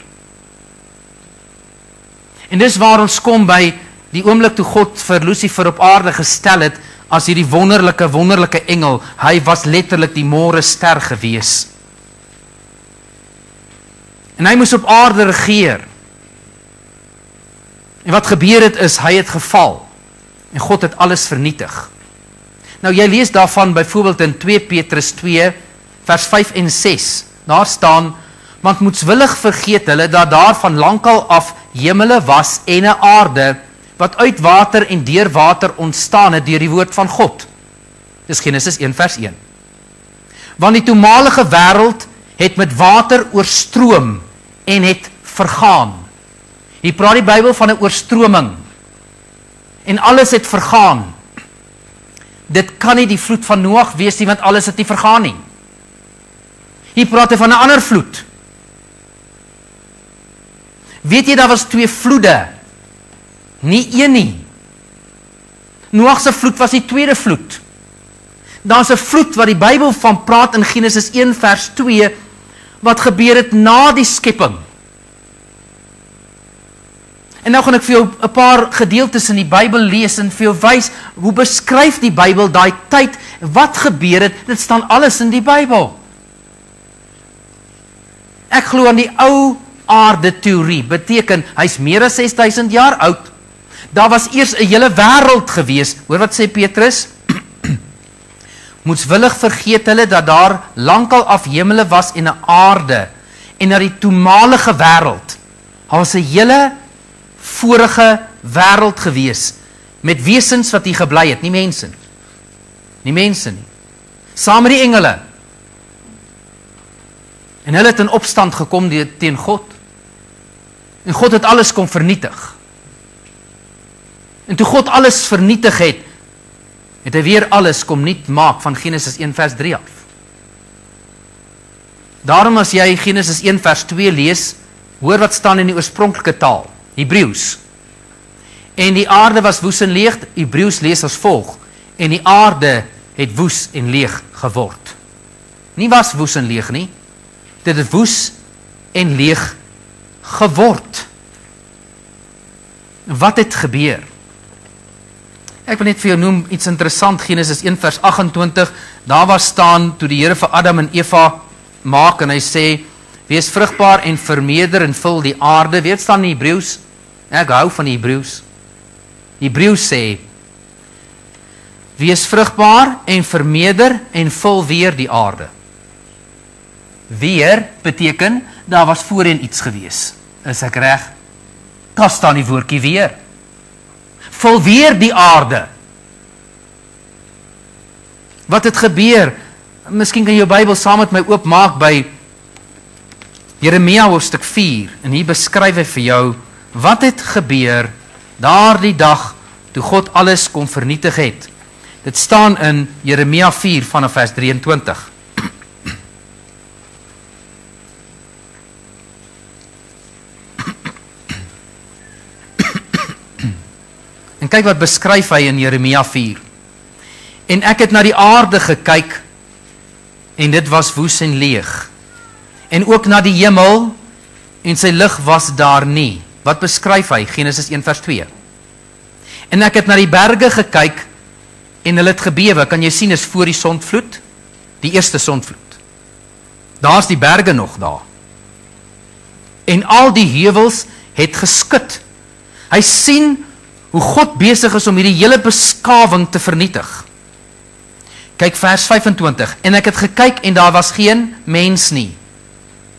En dis waar ons kom by die oomblik toe God vir Lucifer op aarde gestel het as hierdie wonderlike engel. Hy was letterlik die môre ster gewees. En hy moes op aarde regeer. En wat gebeur het is, hy het geval. En God het alles vernietig. Nou jy lees daarvan byvoorbeeld in 2 Petrus 2 vers 5 en 6. Daar staan, want moetswillig vergeet hulle dat daar van lankal af hemele was en 'n aarde wat uit water en deur water ontstaan het deur die woord van God. Dis Genesis 1 vers 1. Want die toenmalige wêreld het met water oorstroom en het vergaan. Hier praat die Bybel van 'n oorstroming. En alles het vergaan. Dit kan nie die vloed van Noag wees nie, want alles het nie vergaan nie. Hier praat hy van 'n ander vloed. Weet jy, daar was 2 vloede. Nie een nie. Noag se vloed was die tweede vloed. Daar's 'n vloed wat die Bybel van praat in Genesis 1 vers 2, wat gebeur het na die skepping. En nou gaan ek vir jou 'n paar gedeeltes in die Bybel lees en vir jou wys, hoe beskryf die Bybel daai tyd, wat gebeur het, dit staan alles in die Bybel. Ek glo aan die ou aarde teorie, beteken, hy's meer as 6000 jaar oud. Daar was eers 'n hele wêreld gewees. Hoor wat sê Petrus? Moetswillig vergeet hulle dat daar lankal af hemele was en 'n aarde en dat die toenmalige wêreld. Daar was 'n hele vorige wêreld gewees met wesens wat hier gebly het, nie mense nie. Nie mense nie. Saam met die engele. En hulle het in opstand gekom teen God. En God het alles kom vernietig. En toe God alles vernietig het, het hy weer alles kom nuut maak van Genesis 1 vers 3 af. Daarom as jy Genesis 1 vers 2 lees, hoor wat staan in die oorspronklike taal, Hebreëus. En die aarde was woes en leeg, Hebreëus lees as volg, en die aarde het woes en leeg geword. Nie was woes en leeg nie, dit het woes en leeg geword. Wat het gebeur? Ek wil net vir jou noem iets interessant, Genesis 1 vers 28, daar was staan, toe die Here vir Adam en Eva maak, en hy sê, wees vrugbaar en vermeerder en vul die aarde. Weet staan in Hebreëus? Ek hou van die Hebreëus. Hebreëus sê, wees vrugbaar en vermeerder en vul weer die aarde. Weer beteken, daar was voorheen iets gewees. Is ek reg? Daar staan die woordjie weer. Vul weer die aarde. Wat het gebeur? Miskien kan jy jou Bybel saam met my oopmaak by Jeremia hoofstuk 4, en hier beskryf hy vir jou, wat het gebeur daardie dag, toe God alles kon vernietig het. Dit staan in Jeremia 4 vanaf vers 23. En kyk wat beskryf hy in Jeremia 4. En ek het na die aarde gekyk, en dit was woes en leeg. En ook na die hemel, en sy lig was daar nie. Wat beskryf hy? Genesis 1 vers 2. En ek het na die berge gekyk, en hulle het gebewe. Kan jy sien, is voor die sondvloed? Die eerste sondvloed. Daar is die berge nog daar. En al die heuwels het geskud. Hy sien hoe God besig is om hierdie hele beskawing te vernietig. Kyk vers 25. En ek het gekyk en daar was geen mens nie.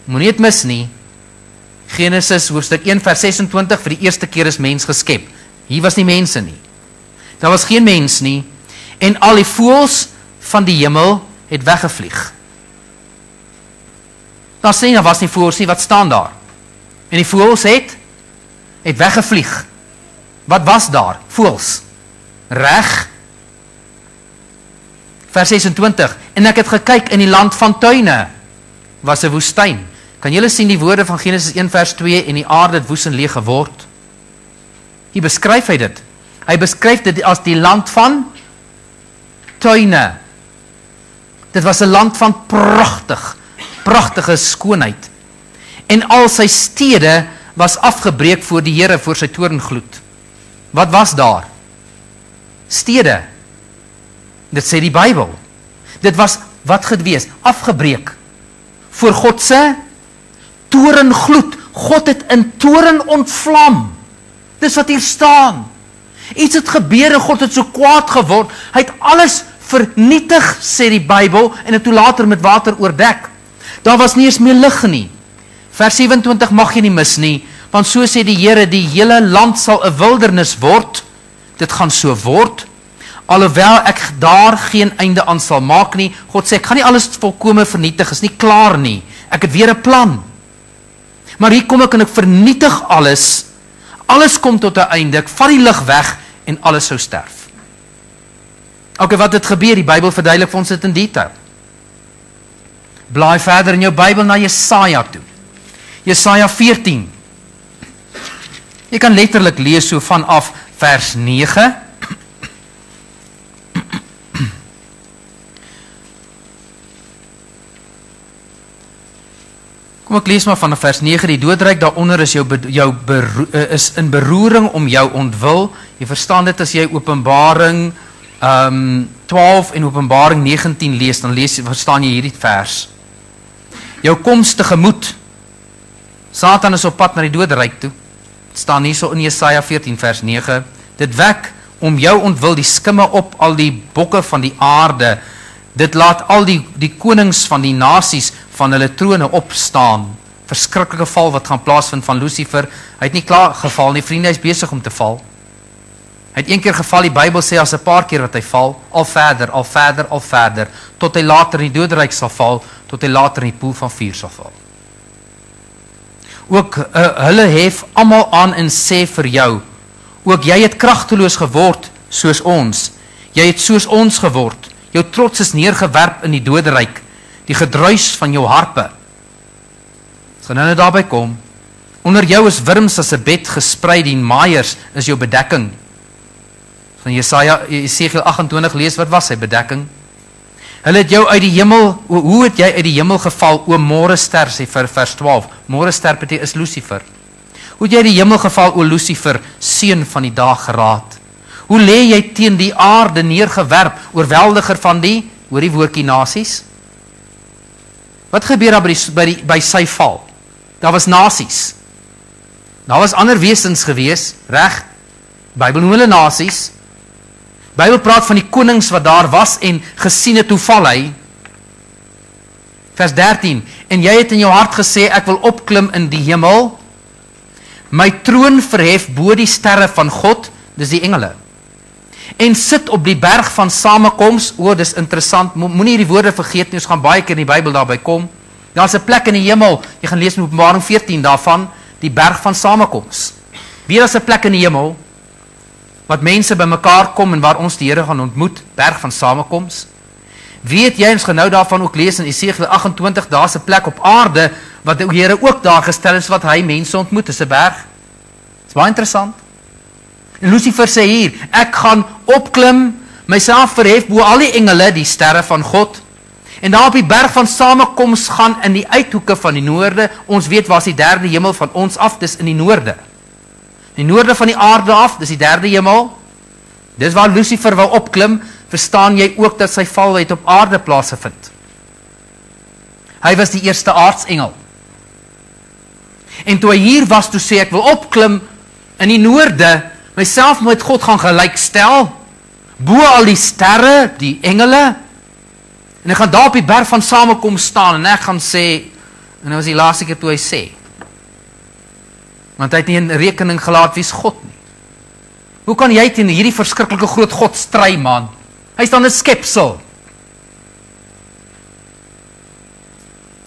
Moenie dit mis nie. Genesis hoofstuk 1 vers 26, vir die eerste keer is mens geskep. Hier was nie mense nie. Daar was geen mens nie. En al die voëls van die hemel het weggevlieg. Daar sê, daar was nie voëls nie, wat staan daar? En die voëls het weggevlieg. Wat was daar? Voëls. Reg. Vers 26. En ek het gekyk in die land van tuine. Was 'n woestyn. Kan julle sien die woorde van Genesis 1 vers 2 en die aarde het woes en leeg geword? Hier beskryf hy dit. Hy beskryf dit as die land van tuine. Dit was 'n land van pragtige skoonheid. En al sy stede was afgebreek voor die Here, voor sy toorngloed. Wat was daar? Stede. Dit sê die Bybel. Dit was wat gewees, afgebreek. Voor God se toorngloed. God het in toorn ontvlam. Dis wat hier staan. Iets het gebeur en God het so kwaad geword. Hy het alles vernietig, sê die Bybel, en het toe later met water oordek. Daar was nie eens meer lig nie. Vers 27 mag jy nie mis nie, want so sê die Here, die hele land sal 'n wildernis word. Dit gaan so word, alhoewel ek daar geen einde aan sal maak nie. God sê, ek gaan nie alles volkome vernietig, is nie klaar nie. Ek het weer 'n plan. Maar hier kom ek en ek vernietig alles. Alles kom tot 'n einde, ek vat die lig weg en alles sou sterf. Ok, wat het gebeur? Die Bybel verduidelik vir ons dit in detail. Blaai verder in jou Bybel na Jesaja toe. Jesaja 14. Jy kan letterlik lees so vanaf vers 9. Kom ek lees maar vanaf vers 9. Die doodryk daaronder is is in beroering om jou ontwil. Jy verstaan dit as jy Openbaring 12 en Openbaring 19 lees, dan verstaan jy hierdie vers. Jou koms tegemoet. Satan is op pad na die doderyk toe. Het staan hier so in Jesaja 14 vers 9. Dit wek om jou ontwil die skimme op al die bokke van die aarde. Dit laat al die konings van die nasies van hulle trone opstaan. Verskriklike val wat gaan plaasvind van Lucifer. Hy het nie klaar geval nie, vriende, hy is besig om te val. Hy het een keer geval, die Bybel sê as 'n paar keer wat hy val, al verder, tot hy later in die doderyk sal val, tot hy later in die poel van vuur sal val. Ook hulle hef almal aan en sê vir jou, ook jy het kragteloos geword soos ons. Jy het soos ons geword. Jou trots is neergewerp in die doderyk, die gedruis van jou harpe. As gaan nou daarby kom, onder jou is wurms as 'n bed gesprei, die maaiers is jou bedekking. Van Jesegiel 28 lees, wat was sy bedekking? Hulle het jou uit die hemel, hoe het jy uit die hemel geval, o môrester, sê vir vers 12. Môrester beteken is Lucifer. Hoe het jy uit die hemel geval, o Lucifer, seun van die dag geraad? Hoe lê jy teen die aarde neergewerp, oorweldiger van die, hoor die woordjie nasies? Wat gebeur daar by sy val? Daar was nasies. Daar was ander wesens gewees, reg? Bybel noem hulle nasies. Bybel praat van die konings wat daar was en gesien het hoe val hy. Vers 13. En jy het in jou hart gesê, ek wil opklim in die hemel, my troon verhef bo die sterre van God, dis die engele, en sit op die berg van samekoms. Dis interessant, moenie hierdie woorde vergeet nie, ons gaan baie keer in die Bybel daarby kom. Daar's 'n plek in die hemel, jy gaan lees in Openbaring 14 daarvan, die berg van samekoms. Weer is 'n plek in die hemel, wat mense by mekaar kom en waar ons die Here gaan ontmoet, berg van samekoms. Weet jy, ons gaan nou daarvan ook lees in Esegiel 28, daar's 'n plek op aarde, wat die Here ook daar gestel is, wat hy mense ontmoet, is 'n berg. Dis baie interessant. En Lucifer sê hier, ek gaan opklim, myself verhef bo al die engele, die sterre van God, en daar op die berg van samekoms gaan in die uithoeke van die noorde. Ons weet waar is die derde hemel van ons af, dis in die noorde. Die noorde van die aarde af, dis die derde hemel. Dis waar Lucifer wou opklim, verstaan jy ook dat sy val het op aarde plaasgevind. Hy was die eerste aardsengel. En toe hy hier was, toe sê ek wil opklim in die noorde, myself met God gaan gelykstel, bo al die sterre, die engele, en ek gaan daar op die berg van samekoms staan, en ek gaan sê, en dit was die laaste keer toe hy sê, want hy het nie in rekening gelaat wie is God nie. Hoe kan jy teen hierdie verskriklike groot God stry, man? Hy is dan 'n skepsel.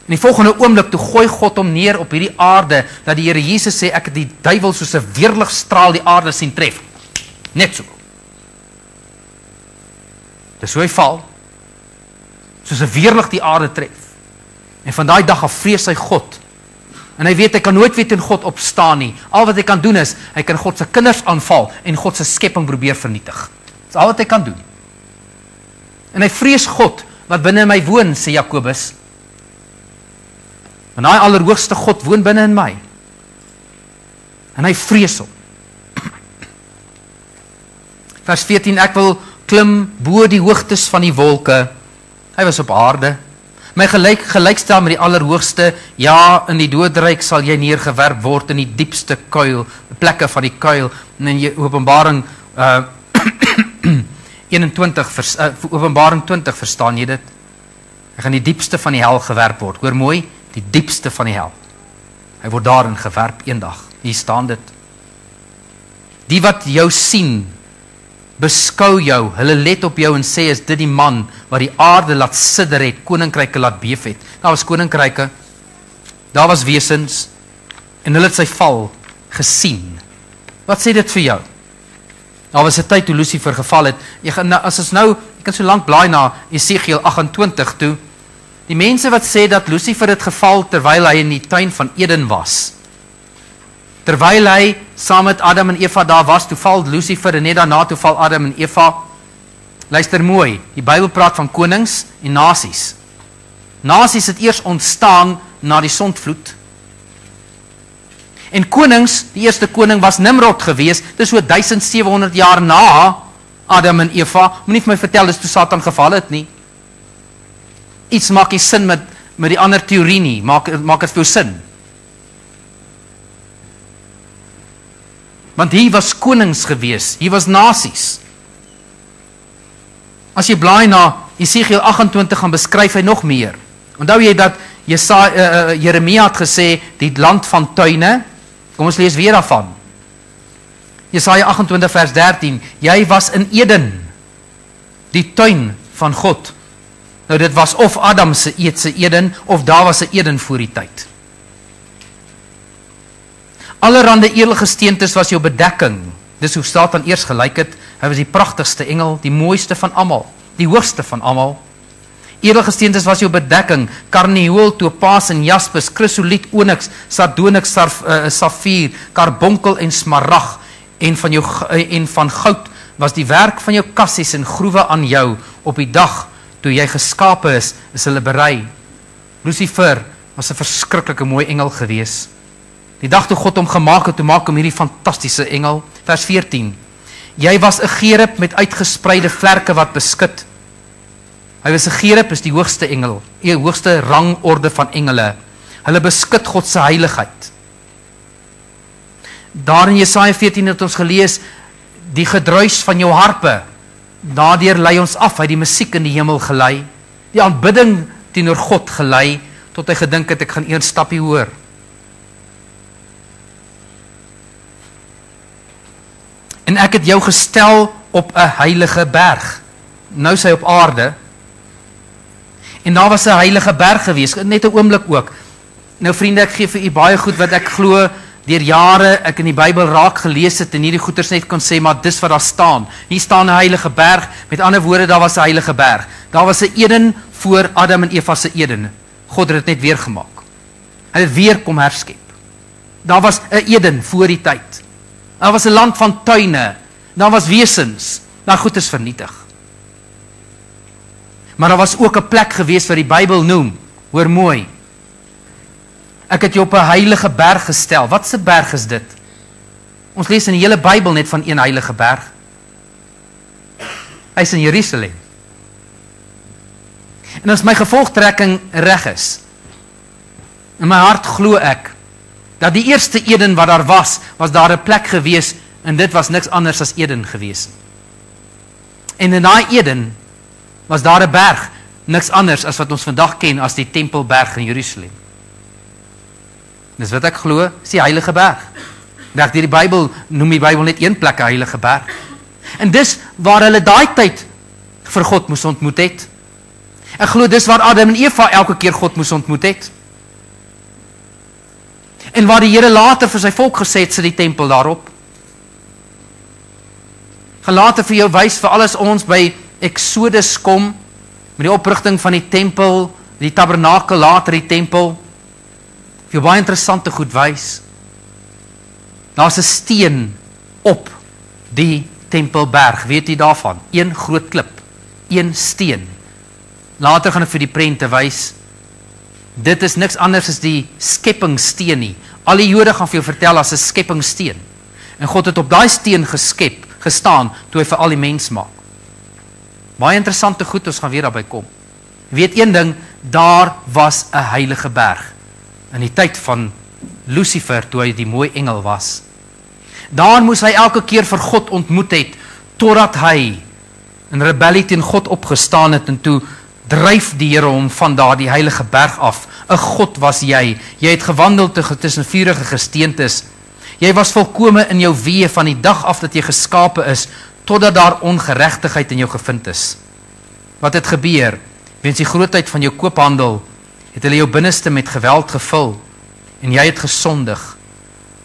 In die volgende oomblik, toe gooi God hom neer op hierdie aarde, dat die Here Jesus sê, ek het die duiwel soos 'n weerligstraal die aarde sien tref. Net so. Dis hoe hy val, soos 'n weerlig die aarde tref. En van daai dag af vrees hy God. En hy weet, hy kan nooit weer teen God opstaan nie. Al wat hy kan doen is, hy kan God se kinders aanval, en God se skepping probeer vernietig. Dis al wat hy kan doen. En hy vrees God, wat binne my woon, sê Jakobus. Want daai allerhoogste God woon binne in my. En hy vrees hom. Vers 14, ek wil klim bo die hoogtes van die wolke. Hy was op aarde. My gelykstel met die allerhoogste, ja, in die doodryk sal jy neergewerp word in die diepste kuil, plekke van die kuil. En in Openbaring 20, verstaan jy dit? Hy gaan die diepste van die hel gewerp word. Hoor mooi, die diepste van die hel. Hy word daarin gewerp eendag. Hier staan dit. Die wat jou sien, beskou jou, hulle let op jou en sê, is dit die man wat die aarde laat sidder het, koninkryke laat beef het. Daar was koninkryke, daar was wesens, en hulle het sy val gesien. Wat sê dit vir jou? Daar was 'n tyd toe Lucifer geval het. Jy kan so lank blaai na Esegiel 28 toe. Die mense wat sê dat Lucifer het geval terwyl hy in die tuin van Eden was. Terwyl hy saam met Adam en Eva daar was, toe val Lucifer, en net daarna toe val Adam en Eva. Luister mooi, die Bybel praat van konings en nasies. Nasies het eers ontstaan na die sondvloed. En konings, die eerste koning was Nimrod gewees, dis so 1700 jaar na Adam en Eva. Moenie vir my vertel, dis toe Satan geval het nie. Iets maak nie sin met die ander teorie nie, maak het vir jou sin. Want hier was konings gewees, hier was nasies. As jy blaai na Esegiel 28 gaan beskryf hy nog meer. Onthou jy dat Jeremia het gesê, die land van tuine, kom ons lees weer daarvan. Jesaja 28 vers 13, jy was in Eden, die tuin van God. Nou dit was of Adam se Eden, of daar was 'n Eden voor die tyd. Allerhande edelgesteentes was jou bedekking. Dis hoe Satan eers gelyk het. Hy was die pragtigste engel, die mooiste van almal, die hoogste van almal. Edelgesteentes was jou bedekking, karnieul, topaas en jaspis, chrysoliet, onyx, sardonyx, safier, karbonkel en smarag, en van goud was die werk van jou kassies en groewe aan jou. Op die dag toe jy geskape is hulle berei. Lucifer was 'n verskriklike mooi engel gewees. Die dag toe God hom gemaak het, toe maak hom hierdie fantastiese engel. Vers 14. Jy was 'n gerub met uitgespreide vlerke wat beskut. Hy was 'n gerub, is die hoogste engel, die hoogste rangorde van engele. Hulle beskut God se heiligheid. Daar in Jesaja 14 het ons gelees, die gedruis van jou harpe, daardeur lei ons af, hy die musiek in die hemel gelei, die aanbidding teenoor God gelei, tot hy gedink het, ek gaan een stapie hoor. En ek het jou gestel op 'n heilige berg. Nou is hy op aarde. En daar was 'n heilige berg gewees, net 'n oomblik ook. Nou vriende, ek gee vir u baie goed wat ek glo deur jare ek in die Bybel raak gelees het en hierdie goeters net kon sê, maar dis wat daar staan. Hier staan 'n heilige berg, met ander woorde, daar was 'n heilige berg. Daar was 'n Eden voor Adam en Eva se Eden. God het dit net weer gemaak. Hy het weer kom herskep. Daar was 'n Eden voor die tyd. Daar was 'n land van tuine. Daar was wesens, daar goed is vernietig. Maar daar was ook 'n plek gewees wat die Bybel noem, hoor mooi, ek het jou op 'n heilige berg gestel. Wat 'n berg is dit? Ons lees in die hele Bybel net van een heilige berg. Hy is in Jerusalem. En as my gevolgtrekking reg is, in my hart glo ek, dat die eerste Eden wat daar was daar 'n plek gewees, en dit was niks anders as Eden gewees. En in daai Eden was daar 'n berg, niks anders as wat ons vandag ken as die Tempelberg in Jerusalem. Dis wat ek glo, is die heilige berg. Deur die Bybel noem die Bybel net een plek 'n heilige berg. En dis waar hulle daai tyd vir God moes ontmoet het. Ek glo dis waar Adam en Eva elke keer God moes ontmoet het. En waar die Here later vir sy volk gesê het, sit die tempel daarop. Gaan later vir jou wys, vir alles ons by Exodus kom, met die oprigting van die tempel, die tabernakel, later die tempel, vir jou baie interessante goed wys. Daar's 'n steen op die Tempelberg, weet jy daarvan? Een groot klip, een steen. Later gaan ek vir die prente wys. Dit is niks anders as die skeppingsteen nie. Al die Jode gaan vir jou vertel as 'n skeppingsteen. En God het op daai steen gestaan toe hy vir al die mens maak. Baie interessante goed, ons gaan weer daarby kom. Weet een ding, daar was 'n heilige berg in die tyd van Lucifer, toe hy die mooi engel was. Daar moes hy elke keer vir God ontmoet het, totdat hy in rebellie teen God opgestaan het, en toe dryf die Here hom van daar die heilige berg af. 'n God was jy het gewandel tussen vuurige gesteentes, jy was volkome in jou weë van die dag af dat jy geskape is, totdat daar ongeregtigheid in jou gevind is. Wat het gebeur? Weens die grootheid van jou koophandel, het hulle jou binneste met geweld gevul, en jy het gesondig,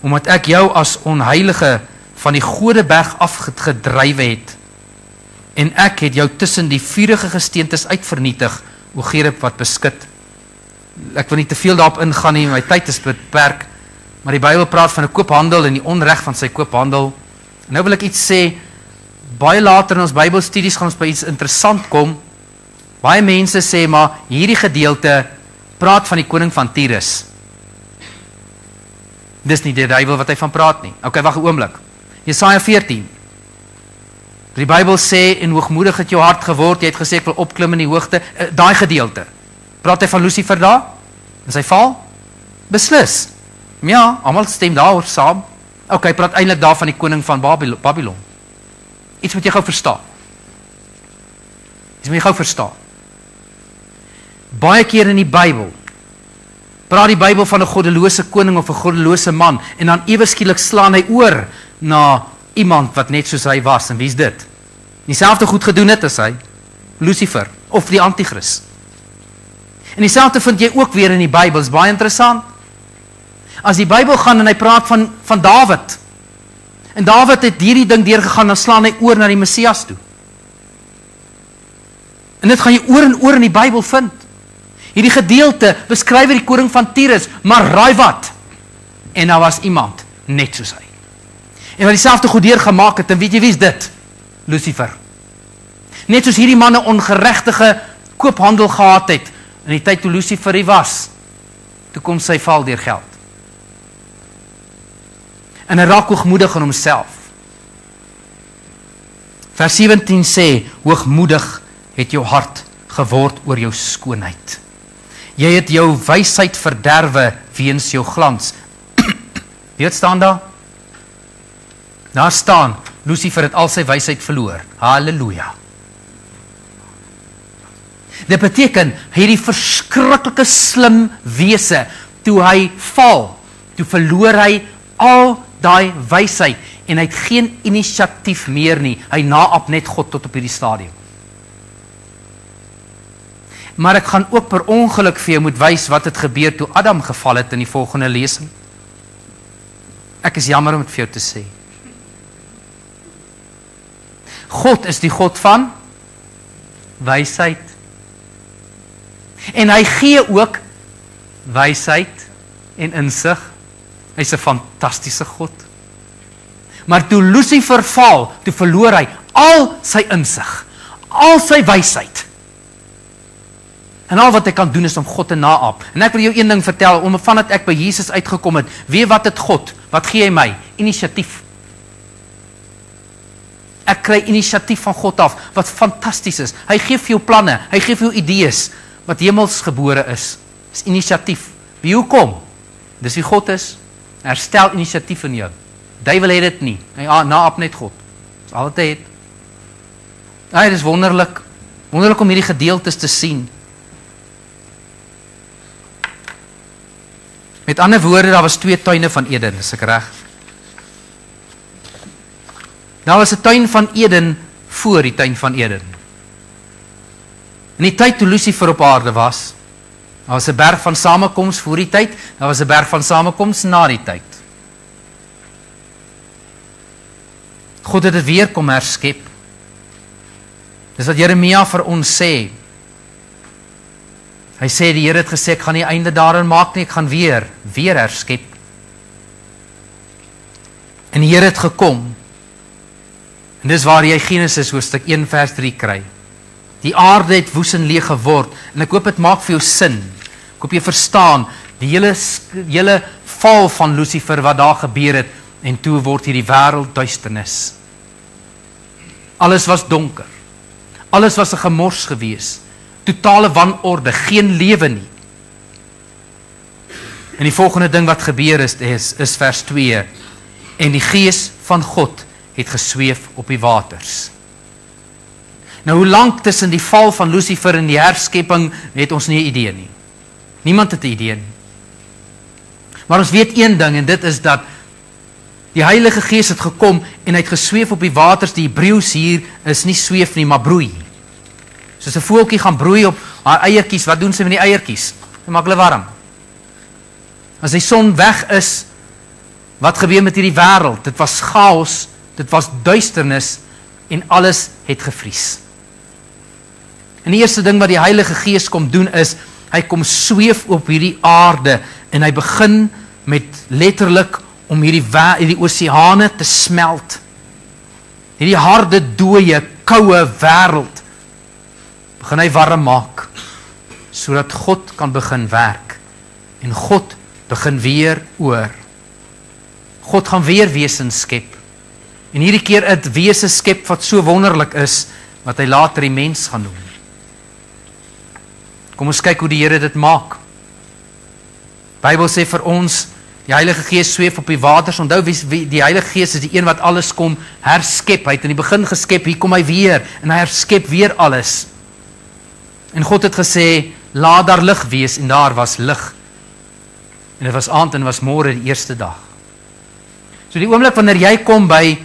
omdat ek jou as onheilige van die Godeberg afgedrywe het, en ek het jou tussen die vurige gesteentes uitvernietig, o Gerub wat beskut. Ek wil nie te veel daarop ingaan nie, my tyd is beperk, maar die Bybel praat van 'n koophandel en die onreg van sy koophandel. En nou wil ek iets sê, baie later in ons Bybelstudies gaan ons by iets interessant kom. Baie mense sê, maar hierdie gedeelte praat van die koning van Tyrus. Dis nie die duiwel wat hy van praat nie. Ok, wag 'n oomblik. Jesaja 14. Die Bybel sê, en hoogmoedig het jou hart geword, jy het gesê, ek wil opklim in die hoogte. Daai gedeelte. Praat hy van Lucifer daar? In sy val? Beslis. Ja, almal stem daaroor saam. Ok, hy praat eintlik daar van die koning van Babylon. Iets moet jy gou verstaan. Iets moet jy gou verstaan. Baie keer in die Bybel praat die Bybel van 'n goddelose koning of 'n goddelose man, en dan ewe skielik slaan hy oor na iemand wat net soos hy was. En wie is dit? Dieselfde goed gedoen het as hy, Lucifer, of die Antichrist. En dieselfde vind jy ook weer in die Bybel, is baie interessant. As die Bybel gaan en hy praat van Dawid, en Dawid het hierdie ding deurgegaan, dan slaan hy oor na die Messias toe. En dit gaan jy oor en oor in die Bybel vind. Hierdie gedeelte beskryf die koning van Tyrus, maar raai wat? En daar was iemand net soos hy. En wat dieselfde goed deurgemaak het, en weet jy wie is dit? Lucifer. Net soos hierdie man 'n ongeregtige koophandel gehad het, in die tyd toe Lucifer hy was, toe kom sy val deur geld. En hy raak hoogmoedig in homself. Vers 17 sê, hoogmoedig het jou hart geword oor jou skoonheid. Jy het jou wysheid verderwe weens jou glans. Weet staan daar? Daar staan, Lucifer het al sy wysheid verloor. Halleluja. Dit beteken, hierdie verskriklike slim wese, toe hy val, toe verloor hy al daai wysheid, en hy het geen inisiatief meer nie. Hy naap net God tot op hierdie stadium. Maar ek gaan ook per ongeluk vir jou moet wys wat het gebeur toe Adam geval het in die volgende lesing. Ek is jammer om dit vir jou te sê. God is die God van wysheid. En hy gee ook wysheid en insig. Hy's 'n fantastiese God. Maar toe Lucifer val, toe verloor hy al sy insig, al sy wysheid. En al wat hy kan doen is om God te naap. En ek wil jou een ding vertel, vandat ek by Jesus uitgekom het, weet wat het God, wat gee hy my? Inisiatief. Ek kry inisiatief van God af, wat fantasties is. Hy gee vir jou planne, hy gee vir jou idees, wat hemelsgebore is. Dis inisiatief. Wie hoekom? Dis wie God is, herstel inisiatief in jou. Duiwel het dit nie, hy naap net God. Dis al wat hy het. Dit is wonderlik, wonderlik om hierdie gedeeltes te sien. Met ander woorde, daar was 2 tuine van Eden, is ek reg? Daar was 'n tuin van Eden voor die tuin van Eden. In die tyd toe Lucifer op aarde was, daar was 'n berg van samekoms voor die tyd, daar was 'n berg van samekoms na die tyd. God het dit weer kom herskep. Dis wat Jeremia vir ons sê. Hy sê, die Here het gesê, ek gaan nie einde daarin maak nie, ek gaan weer herskep. En die Here het gekom. En dis waar jy Genesis hoofstuk 1 vers 3 kry. Die aarde het woes en leeg geword, en ek hoop het maak vir jou sin. Ek hoop jy verstaan, die hele val van Lucifer wat daar gebeur het, en toe word hierdie wêreld duisternis. Alles was donker. Alles was 'n gemors gewees. Totale wanorde, geen lewe nie. En die volgende ding wat gebeur is vers 2. En die gees van God het gesweef op die waters. Nou, hoe lank tussen die val van Lucifer en die herskepping, het ons nie 'n idee nie. Niemand het 'n idee nie. Maar ons weet een ding, en dit is dat die Heilige Gees het gekom en hy het gesweef op die waters. Die Hebreëus hier is nie sweef nie, maar broei. Soos 'n voeltjie gaan broei op haar eiertjies, wat doen sy met die eiertjies? Sy maak hulle warm. As die son weg is, wat gebeur met hierdie wêreld? Dit was chaos, dit was duisternis en alles het gevries. En die eerste ding wat die Heilige Gees kom doen is, hy kom sweef op hierdie aarde en hy begin met letterlik om hierdie oseane te smelt. Hierdie harde, dooie, koue wêreld begin hy warm maak, sodat God kan begin werk. En God begin weer oor. God gaan weer wesens skep. En hierdie keer 'n wese skep wat so wonderlik is, wat hy later die mens gaan noem. Kom ons kyk hoe die Here dit maak. Bybel sê vir ons, die Heilige Gees sweef op die waters. Onthou, die Heilige Gees is die een wat alles kom herskep. Hy het in die begin geskep, hier kom hy weer, en hy herskep weer alles. En God het gesê, laat daar lig wees, en daar was lig. En dit was aand en was môre die eerste dag. So die oomblik wanneer jy kom by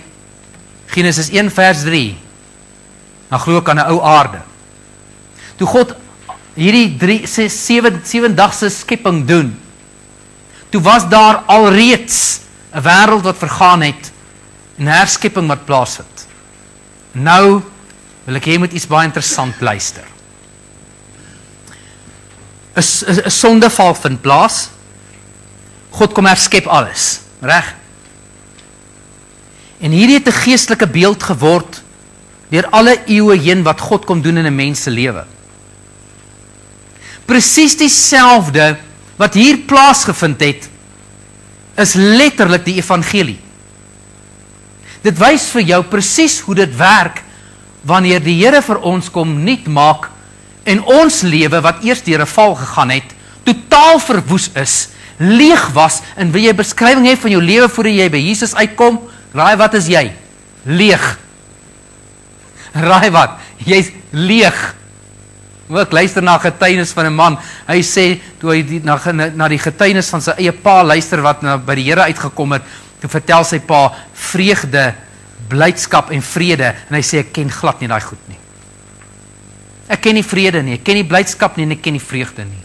Genesis 1 vers 3, dan glo ek aan 'n ou aarde. Toe God hierdie 7-dagse skepping doen, toe was daar alreeds 'n wêreld wat vergaan het, en herskepping wat plaasvind. Nou wil ek hê jy moet iets baie interessant luister. 'n sondeval vind plaas. God kom herskep alles, reg? En hierdie het 'n geestelike beeld geword deur alle eeue heen wat God kom doen in 'n mens se lewe. Presies dieselfde wat hier plaasgevind het, is letterlik die evangelie. Dit wys vir jou presies hoe dit werk wanneer die Here vir ons kom nuut maak en ons lewe wat eers deur 'n val gegaan het, totaal verwoes is, leeg was, en wil jy beskrywing hê van jou lewe voordat jy by Jesus uitkom? Raai wat is jy? Leeg. Raai wat? Jy's leeg. Ek luister na getuienis van 'n man. Hy sê, toe hy na die getuienis van sy eie pa luister wat by die Here uitgekom het, toe vertel sy pa vreugde, blydskap en vrede, en hy sê, ek ken glad nie daai goed nie. Ek ken nie vrede nie, ek ken nie blydskap nie, en ek ken nie vreugde nie.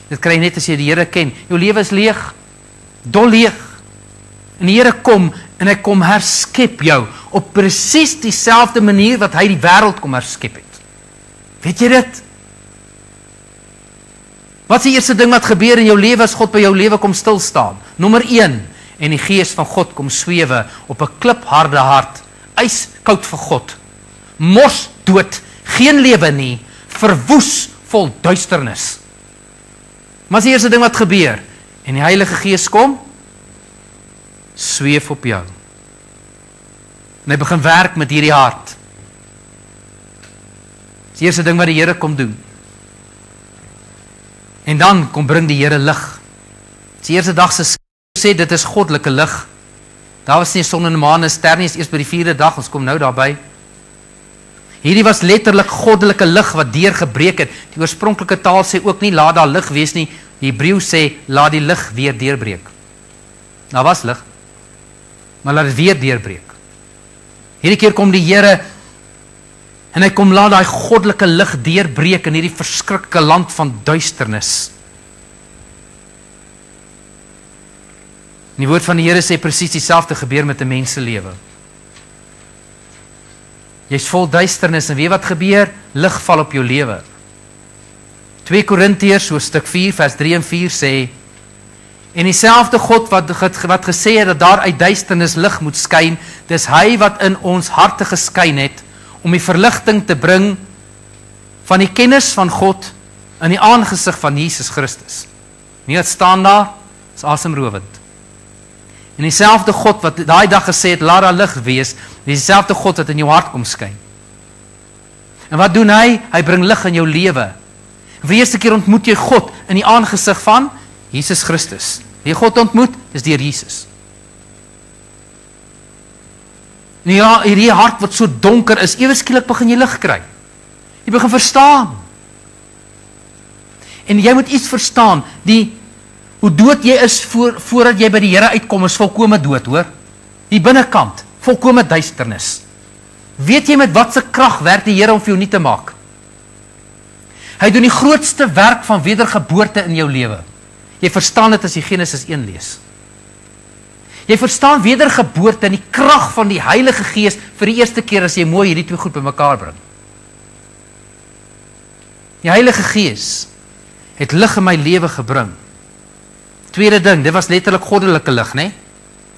Dit kry net as jy die Here ken. Jou lewe is leeg, dol leeg. En die Here kom, en hy kom herskep jou, op presies dieselfde manier wat hy die wêreld kom herskep het. Weet jy dit? Wat is die eerste ding wat gebeur in jou lewe as God by jou lewe kom stilstaan? Nommer 1, en die Gees van God kom swewe op 'n klipharde hart, ijskoud vir God, mors dood, geen lewe nie, verwoes vol duisternis. Maar as die eerste ding wat gebeur, en die Heilige Gees kom, sweef op jou. En hy begin werk met hierdie hart. Dis die eerste ding wat die Here kom doen. En dan kom bring die Here lig. Dis die eerste dag se sê, dit is goddelike lig. Daar was nie son en maan en ster nie, is eers by die 4de dag, ons kom nou daarby. Hierdie was letterlik goddelike lig wat deurgebreek het. Die oorspronklike taal sê ook nie, laat daar lig wees nie. Die Hebreë sê, laat die lig weer deurbreek. Daar was lig, maar laat dit weer deurbreek. Hierdie keer kom die Here, en hy kom laat daai goddelike lig deurbreek in hierdie verskriklike land van duisternis. Die woord van die Here sê presies dieselfde gebeur met 'n menselewe. Jy's vol duisternis en weet wat gebeur? Lig val op jou lewe. 2 Korintiërs hoofstuk 4 vers 3 en 4 sê, en dieselfde God wat gesê het dat daar uit duisternis lig moet skyn, dis hy wat in ons harte geskyn het om die verligting te bring van die kennis van God in die aangesig van Jesus Christus. Nie wat staan daar, is asemrowend. En dieselfde God wat daai dag gesê het, laat daar lig wees, dieselfde God wat in jou hart kom skyn. En wat doen hy? Hy bring lig in jou lewe. En vir die eerste keer ontmoet jy God in die aangesig van Jesus Christus. Wie God ontmoet, is deur Jesus. En ja, hierdie hart wat so donker is, ewe skielik begin jy lig kry. Jy begin verstaan. En jy moet iets verstaan, hoe dood jy is voordat jy by die Here uitkom, is volkome dood, hoor. Die binnekant, volkome duisternis. Weet jy met wat se krag werk die Here om vir jou nie te maak? Hy doen die grootste werk van wedergeboorte in jou lewe. Jy verstaan dit as jy Genesis 1 lees. Jy verstaan wedergeboorte en die krag van die Heilige Gees vir die eerste keer as jy mooi hierdie twee goed bymekaar bring. Die Heilige Gees het lig in my lewe gebring. Tweede ding, dit was letterlik goddelike lig, né?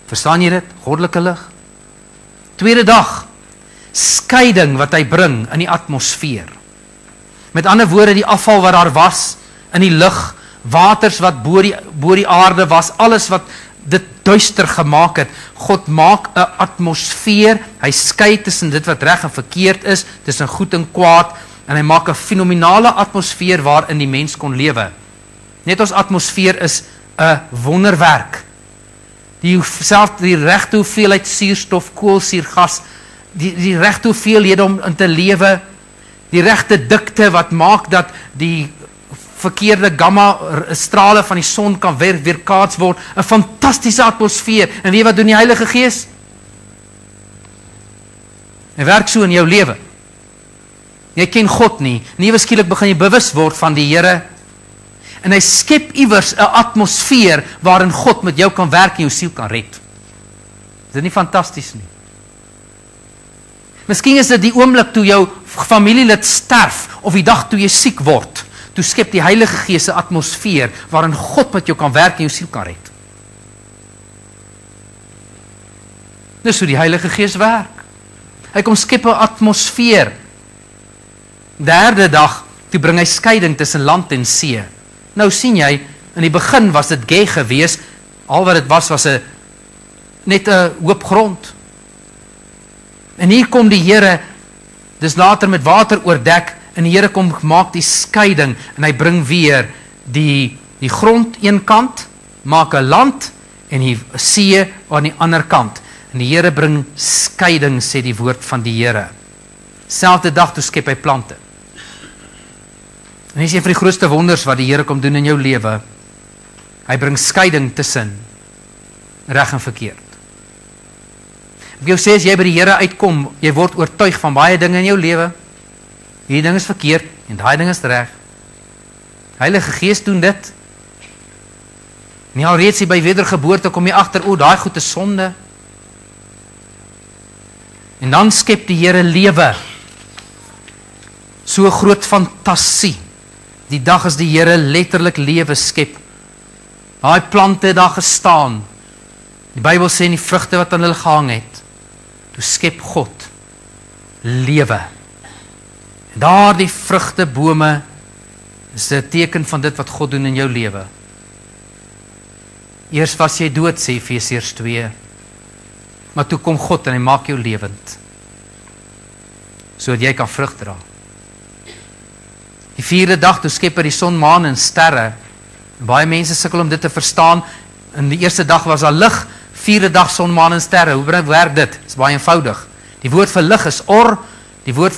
Verstaan jy dit? Goddelike lig. Tweede dag, skeiding wat hy bring in die atmosfeer. Met ander woorde, die afval wat daar was in die lug, waters wat bo die aarde was, alles wat dit duister gemaak het. God maak 'n atmosfeer, hy skei tussen dit wat reg en verkeerd is, tussen goed en kwaad, en hy maak 'n fenominale atmosfeer waarin die mens kon lewe. Net ons atmosfeer is 'n wonderwerk. Die regte hoeveelheid suurstof, koolsuurgas, die regte hoeveelhede om in te lewe, die regte dikte wat maak dat die verkeerde gamma strale van die son kan weerkaats word, 'n fantastiese atmosfeer. En weet wat doen die Heilige Gees? Hy werk so in jou lewe. Jy ken God nie, nuwe skielik begin jy bewus word van die Here, en hy skep iewers 'n atmosfeer waarin God met jou kan werk en jou siel kan red. Is dit nie fantasties nie? Miskien is dit die oomblik toe jou familielid sterf, of die dag toe jy siek word, toe skep die Heilige Gees 'n atmosfeer waarin God met jou kan werk en jou siel kan red. Dis hoe die Heilige Gees werk. Hy kom skep 'n atmosfeer. Derde dag, toe bring hy skeiding tussen land en see. Nou sien jy, in die begin was dit gey gewees, al wat dit was net 'n hoop grond. En hier kom die Here, dis later met water oordek, en die Here kom maak die skeiding, en hy bring weer die grond een kant, maak 'n land, en die see aan die ander kant. En die Here bring skeiding, sê die woord van die Here. Selfde dag toe skep hy plante. En dit is een van die grootste wonders wat die Here kom doen in jou lewe. Hy bring skeiding tussen reg en verkeerd. Ek jou sê, as jy by die Here uitkom, jy word oortuig van baie dinge in jou lewe. Hierdie ding is verkeerd en daai ding is reg. Heilige Gees doen dit. En al reeds by wedergeboorte kom jy agter, daai goed is sonde. En dan skep die Here lewe. So groot fantasie. Die dag as die Here letterlik lewe skep. Daai plante het daar gestaan. Die Bybel sê in die vrugte wat aan hulle gehang het, toe skep God lewe. En daardie vrugtebome is 'n teken van dit wat God doen in jou lewe. Eers was jy dood, sê Efesiërs 2, maar toe kom God en hy maak jou lewend, sodat jy kan vrug dra. Die 4de dag, toe skep hy die son, maan en sterre. Baie mense sukkel om dit te verstaan. In die eerste dag was daar lig, 4de dag son, maan en sterre. Hoe werk dit? Dit is baie eenvoudig. Die woord vir lig is or, die woord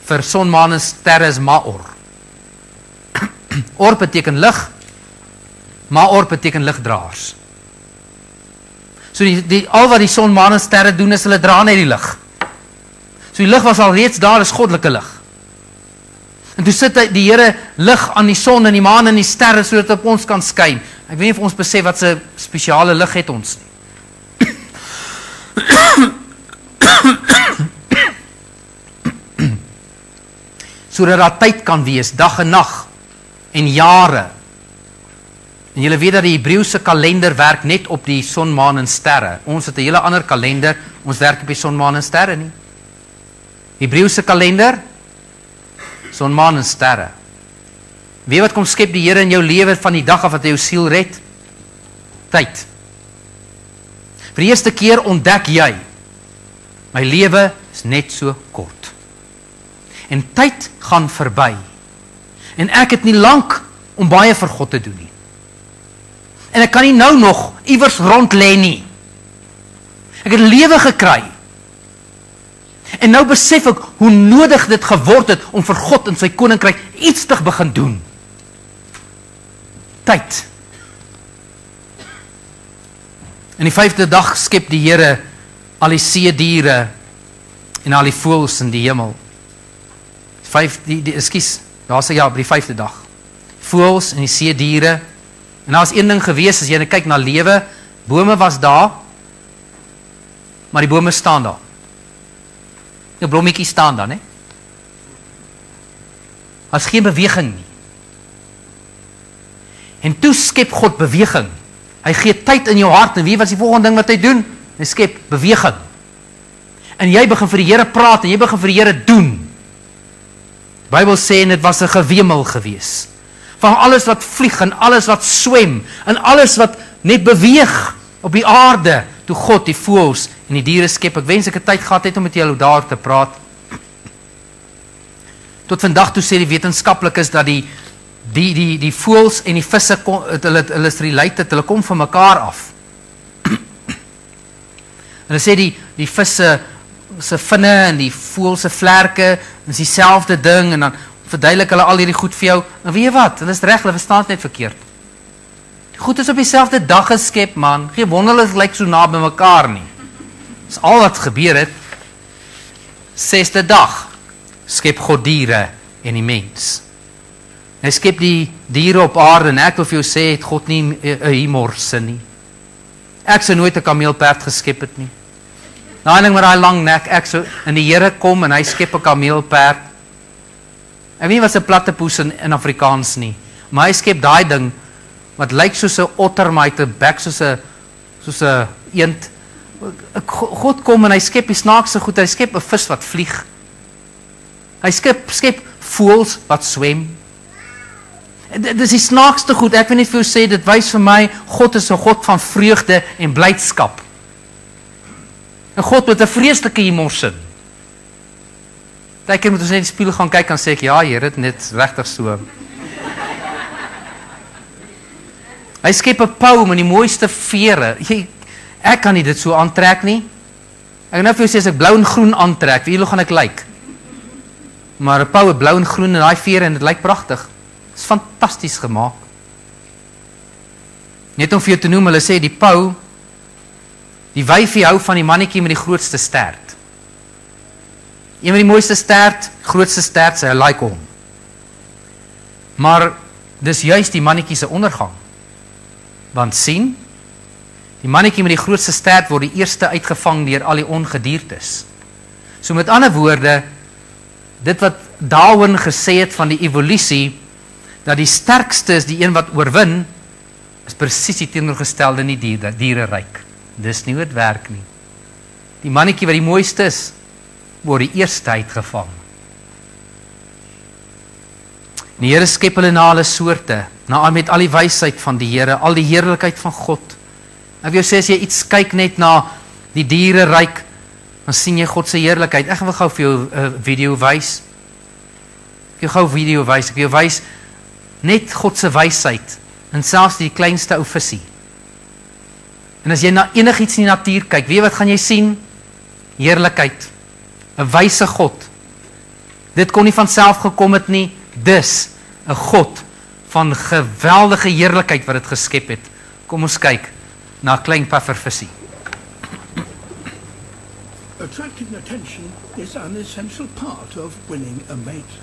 vir son, maan en sterre is maor. Or beteken lig, maor beteken ligdraers. So al wat die son, maan en sterre doen is hulle dra net die lig. So die lig was al reeds daar, is goddelike lig. En toe sit die Here lig aan die son en die maan en die sterre sodat op ons kan skyn. Ek weet nie of ons besef wat se spesiale lig het ons nie. Sodat daar tyd kan wees, dag en nag en jare. En julle weet dat die Hebreëse kalender werk net op die son, maan en sterre. Ons het 'n hele ander kalender, ons werk op die son, maan en sterre nie. Hebreëse kalender, son, maan en sterre. Weet wat kom skep die Here in jou lewe van die dag af wat hy jou siel red? Tyd. Vir die eerste keer ontdek jy, my lewe is net so kort. En tyd gaan verby. En ek het nie lank om baie vir God te doen nie. En ek kan nie nou nog iewers rond lê nie. Ek het lewe gekry. En nou besef ek hoe nodig dit geword het om vir God en sy koninkryk iets te begin doen. Tyd. In die 5de dag skep die Here al die see diere en al die voëls in die hemel. Daar sê ja, op die 5de dag. Voëls en die see diere. En daar was een ding gewees, as jy kyk na lewe, bome was daar, maar die bome staan daar. Die blommetjie staan daar, né? As geen beweging nie. En toe skep God beweging. Hy gee tyd in jou hart, en wie was die volgende ding wat hy doen? Hy skep beweging. En jy begin vir die Here praat, en jy begin vir die Here doen. Die Bybel sê, en dit was 'n gewemel gewees. Van alles wat vlieg, en alles wat swem, en alles wat net beweeg op die aarde, toe God die voëls en die diere skep. Ek wens ek het tyd gehad het om met julle daar te praat. Tot vandag toe sê die wetenskaplikes dat die voëls en die visse, hulle is related, hulle kom van mekaar af. Hulle sê die visse se vinne en die voël se vlerke is dieselfde ding, en dan verduidelik hulle al hierdie goed vir jou. En weet jy wat? Hulle is reg, hulle verstaan dit net verkeerd. Die goed is op dieselfde dag geskep, man. Geen wonder hulle lyk so na by mekaar nie. Dis al wat gebeur het. 6de dag skep God diere en die mens. Hy skep die diere op aarde, en ek wil vir jou sê, het God nie 'n humorsin nie. Ek sou nooit 'n kameelperd geskep het nie. Daai ding met daai lang nek, ek sou in die Here kom en hy skep 'n kameelperd. Ek weet nie wat 'n platte poes in Afrikaans nie, maar hy skep daai ding wat lyk soos 'n otter, maar hy het 'n bek soos 'n eend. God kom en hy skep die snaakse goed, hy skep 'n vis wat vlieg. Hy skep voëls wat swem. Dit is die snaakste goed. Ek wil net vir jou sê, dit wys vir my, God is 'n God van vreugde en blydskap. 'n God met 'n vreeslike humorsin. Partykeer moet ons net in die spieël gaan kyk en sê ek, ja, Here, dit net regtig so. Hy skep 'n pou met die mooiste vere. Ek kan nie dit so aantrek nie. Ek nou vir jou sê, as ek blou en groen aantrek, wie gaan ek lyk? Maar 'n pou het blou en groen en daai vere, en dit lyk pragtig. Dit is fantasties gemaak. Net om vir jou te noem, hulle sê die pou, die wyfie hou van die mannetjie met die grootste stert. Een met die mooiste stert, grootste stert, sê hy like hom. Maar dis juist die mannetjie se ondergang. Want sien, die mannetjie met die grootste stert word die eerste uitgevang deur al die ongediertes. So met ander woorde, dit wat Darwin gesê het van die evolusie, dat die sterkste is die een wat oorwin, is presies die teenoorgestelde in die diereryk. dis nie hoe dit werk nie. Die mannetjie wat die mooiste is, word die eerste uitgevang. Die Here skep hulle na alle soorte, met al die wysheid van die Here, al die heerlikheid van God. Ek wil jou sê, as jy iets kyk net na die diereryk, dan sien jy God se heerlikheid. Ek wil gou vir jou 'n video wys. Ek wil jou wys net God se wysheid, en selfs die kleinste ou visie. En as jy na enigiets in die natuur kyk, weet jy wat gaan jy sien? Heerlikheid. 'n Wyse God. Dit kon nie van self gekom het nie, dis 'n God van geweldige heerlikheid wat dit geskep het. Kom ons kyk na 'n klein puffervisie. Attracting attention is an essential part of winning a mate.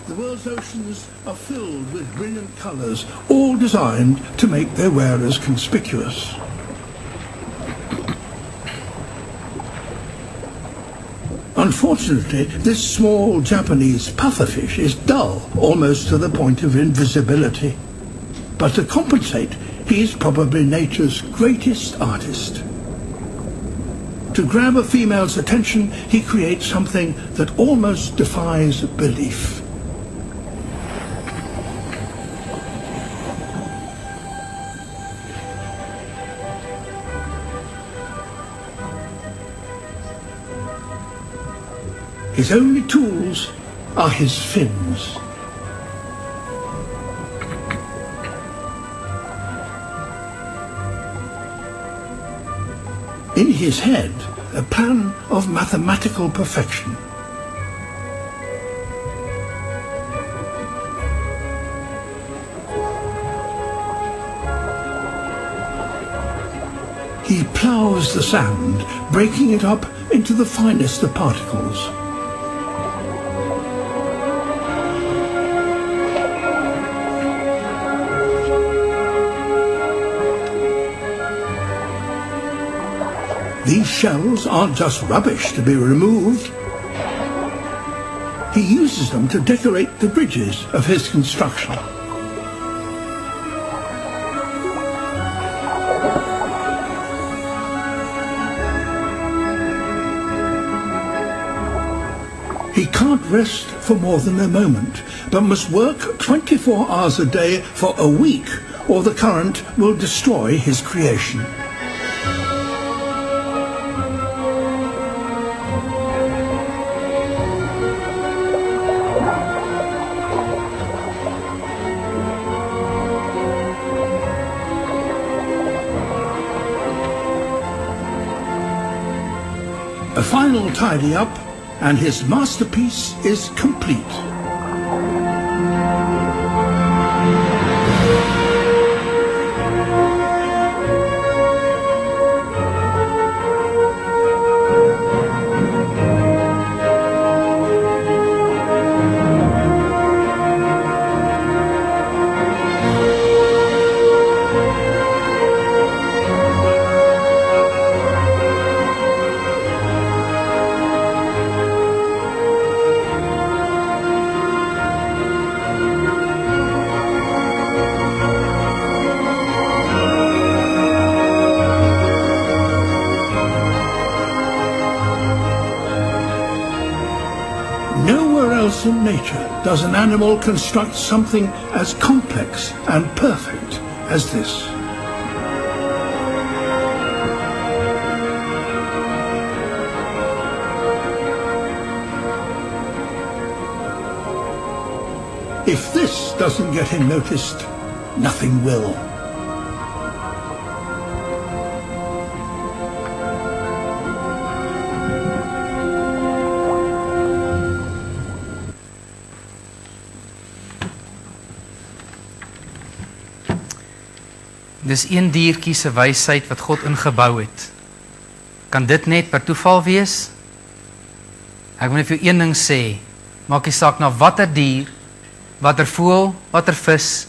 The world's oceans are filled with brilliant colours, all designed to make their wearers conspicuous. Unfortunately, this small Japanese pufferfish is dull, almost to the point of invisibility. But to compensate, he is probably nature's greatest artist. To grab a female's attention, he creates something that almost defies belief. His only tools are his fins. In his head, a plan of mathematical perfection. He ploughs the sand, breaking it up into the finest of particles. These shells aren't just rubbish to be removed. He uses them to decorate the bridges of his construction. He can't rest for more than a moment, but must work 24 hours a day for a week, or the current will destroy his creation. A final tidy up, and his masterpiece is complete. Nowhere else in nature does an animal construct something as complex and perfect as this. If this doesn't get him noticed, nothing will. Dis een diertjie se wysheid wat God ingebou het. Kan dit net per toeval wees? Ek wil net vir jou een ding sê, maak nie saak na watter dier, watter voël, watter vis,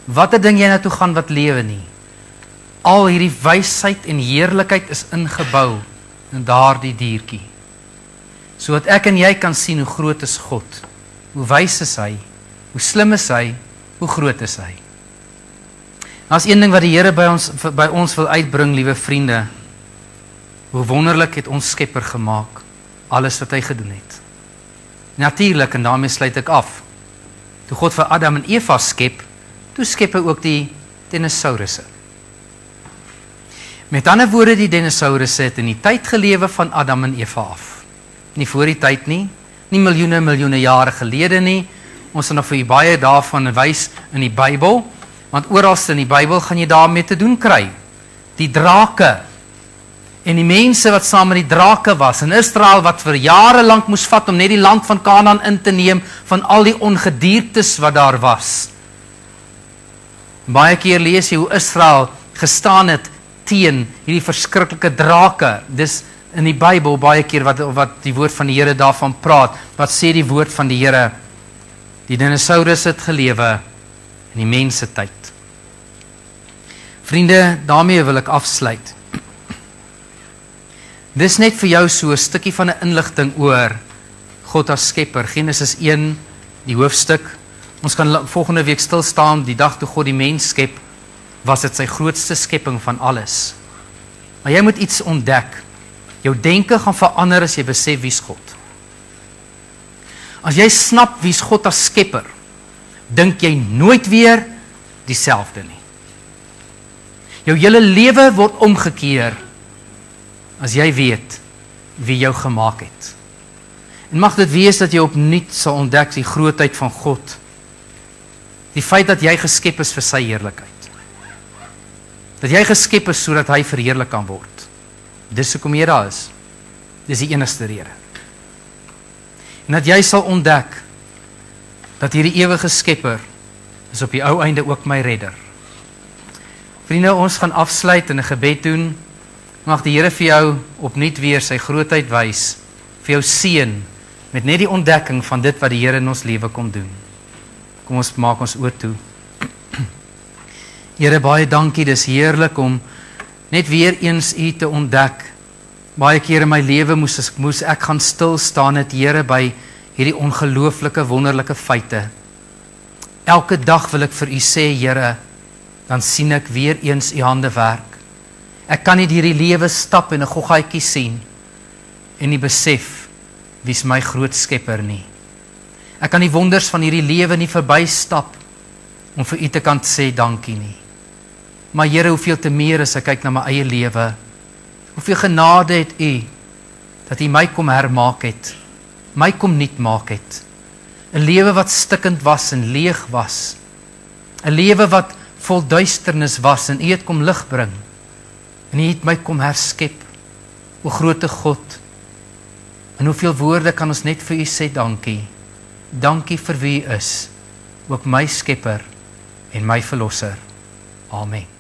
watter ding jy na toe gaan wat lewe nie. Al hierdie wysheid en heerlikheid is ingebou in daardie diertjie. Sodat ek en jy kan sien hoe groot is God, hoe wys is hy, hoe slim is hy, hoe groot is hy. As een ding wat die Here by ons wil uitbring, liewe vriende, hoe wonderlik het ons Skepper gemaak, alles wat hy gedoen het. Natuurlik, en daarmee sluit ek af, toe God vir Adam en Eva skep, toe skep hy ook die dinosourusse. Met ander woorde, die dinosourusse het in die tyd gelewe van Adam en Eva af. Nie voor die tyd nie miljoene jare gelede nie. Ons sal nog vir u baie daarvan wys in die Bybel, want oralste in die Bybel gaan jy daarmee te doen kry. Die drake en die mense wat saam met die drake was, in Israel wat vir jare lank moes vat om net die land van Kanaan in te neem, van al die ongediertes wat daar was. Baie keer lees jy hoe Israel gestaan het teen hierdie verskriklike drake. Dis in die Bybel baie keer wat die woord van die Here daarvan praat. Wat sê die woord van die Here? Die dinosaurus het gelewe in die mense tyd. Vriende, daarmee wil ek afsluit. Dis net vir jou so 'n stukkie van 'n inligting oor God as skepper. Genesis 1, die hoofstuk. Ons kan volgende week stil staan, die dag toe God die mens skep, was dit sy grootste skepping van alles. Maar jy moet iets ontdek. Jou denke gaan verander as jy besef wie's God. As jy snap wie's God as skepper, dink jy nooit weer dieselfde nie. Jou hele lewe word omgekeer as jy weet wie jou gemaak het. En mag dit wees dat jy opnuut sal ontdek die grootheid van God. Die feit dat jy geskep is vir sy heerlikheid. Dat jy geskep is sodat hy verheerlik kan word. Dis hoekom jy daar is. Dis die enigste rede. En dat jy sal ontdek dat hierdie ewige skepper is op die ou einde ook my redder. Vriende, ons gaan afsluit en 'n gebed doen. Mag die Here vir jou opnuut weer sy grootheid wys, vir jou seën met net die ontdekking van dit wat die Here in ons lewe kom doen. Kom ons maak ons oë toe. Here, baie dankie, dis heerlik om net weer eens u te ontdek. Baie kere in my lewe moes ek gaan stil staan het, Here, by hierdie ongelooflike, wonderlike feite. Elke dag wil ek vir u sê, Here, dan sien ek weer eens u hande werk. Ek kan nie hierdie lewe stap en 'n goggaatjie sien en nie besef wie's my groot skepper nie. Ek kan die wonders van hierdie lewe nie verbystap om vir u te kan sê dankie nie. Maar Here, hoeveel te meer as ek kyk na my eie lewe, hoeveel genade het u dat u my kom hermaak het, my kom nuut maak het. 'n Lewe wat stikkend was en leeg was. 'n Lewe wat vol duisternis was en u het kom lig bring. En u het my kom herskep. O groote God. En hoeveel woorde kan ons net vir u sê dankie. Dankie vir wie u is, ook my skepper en my verlosser. Amen.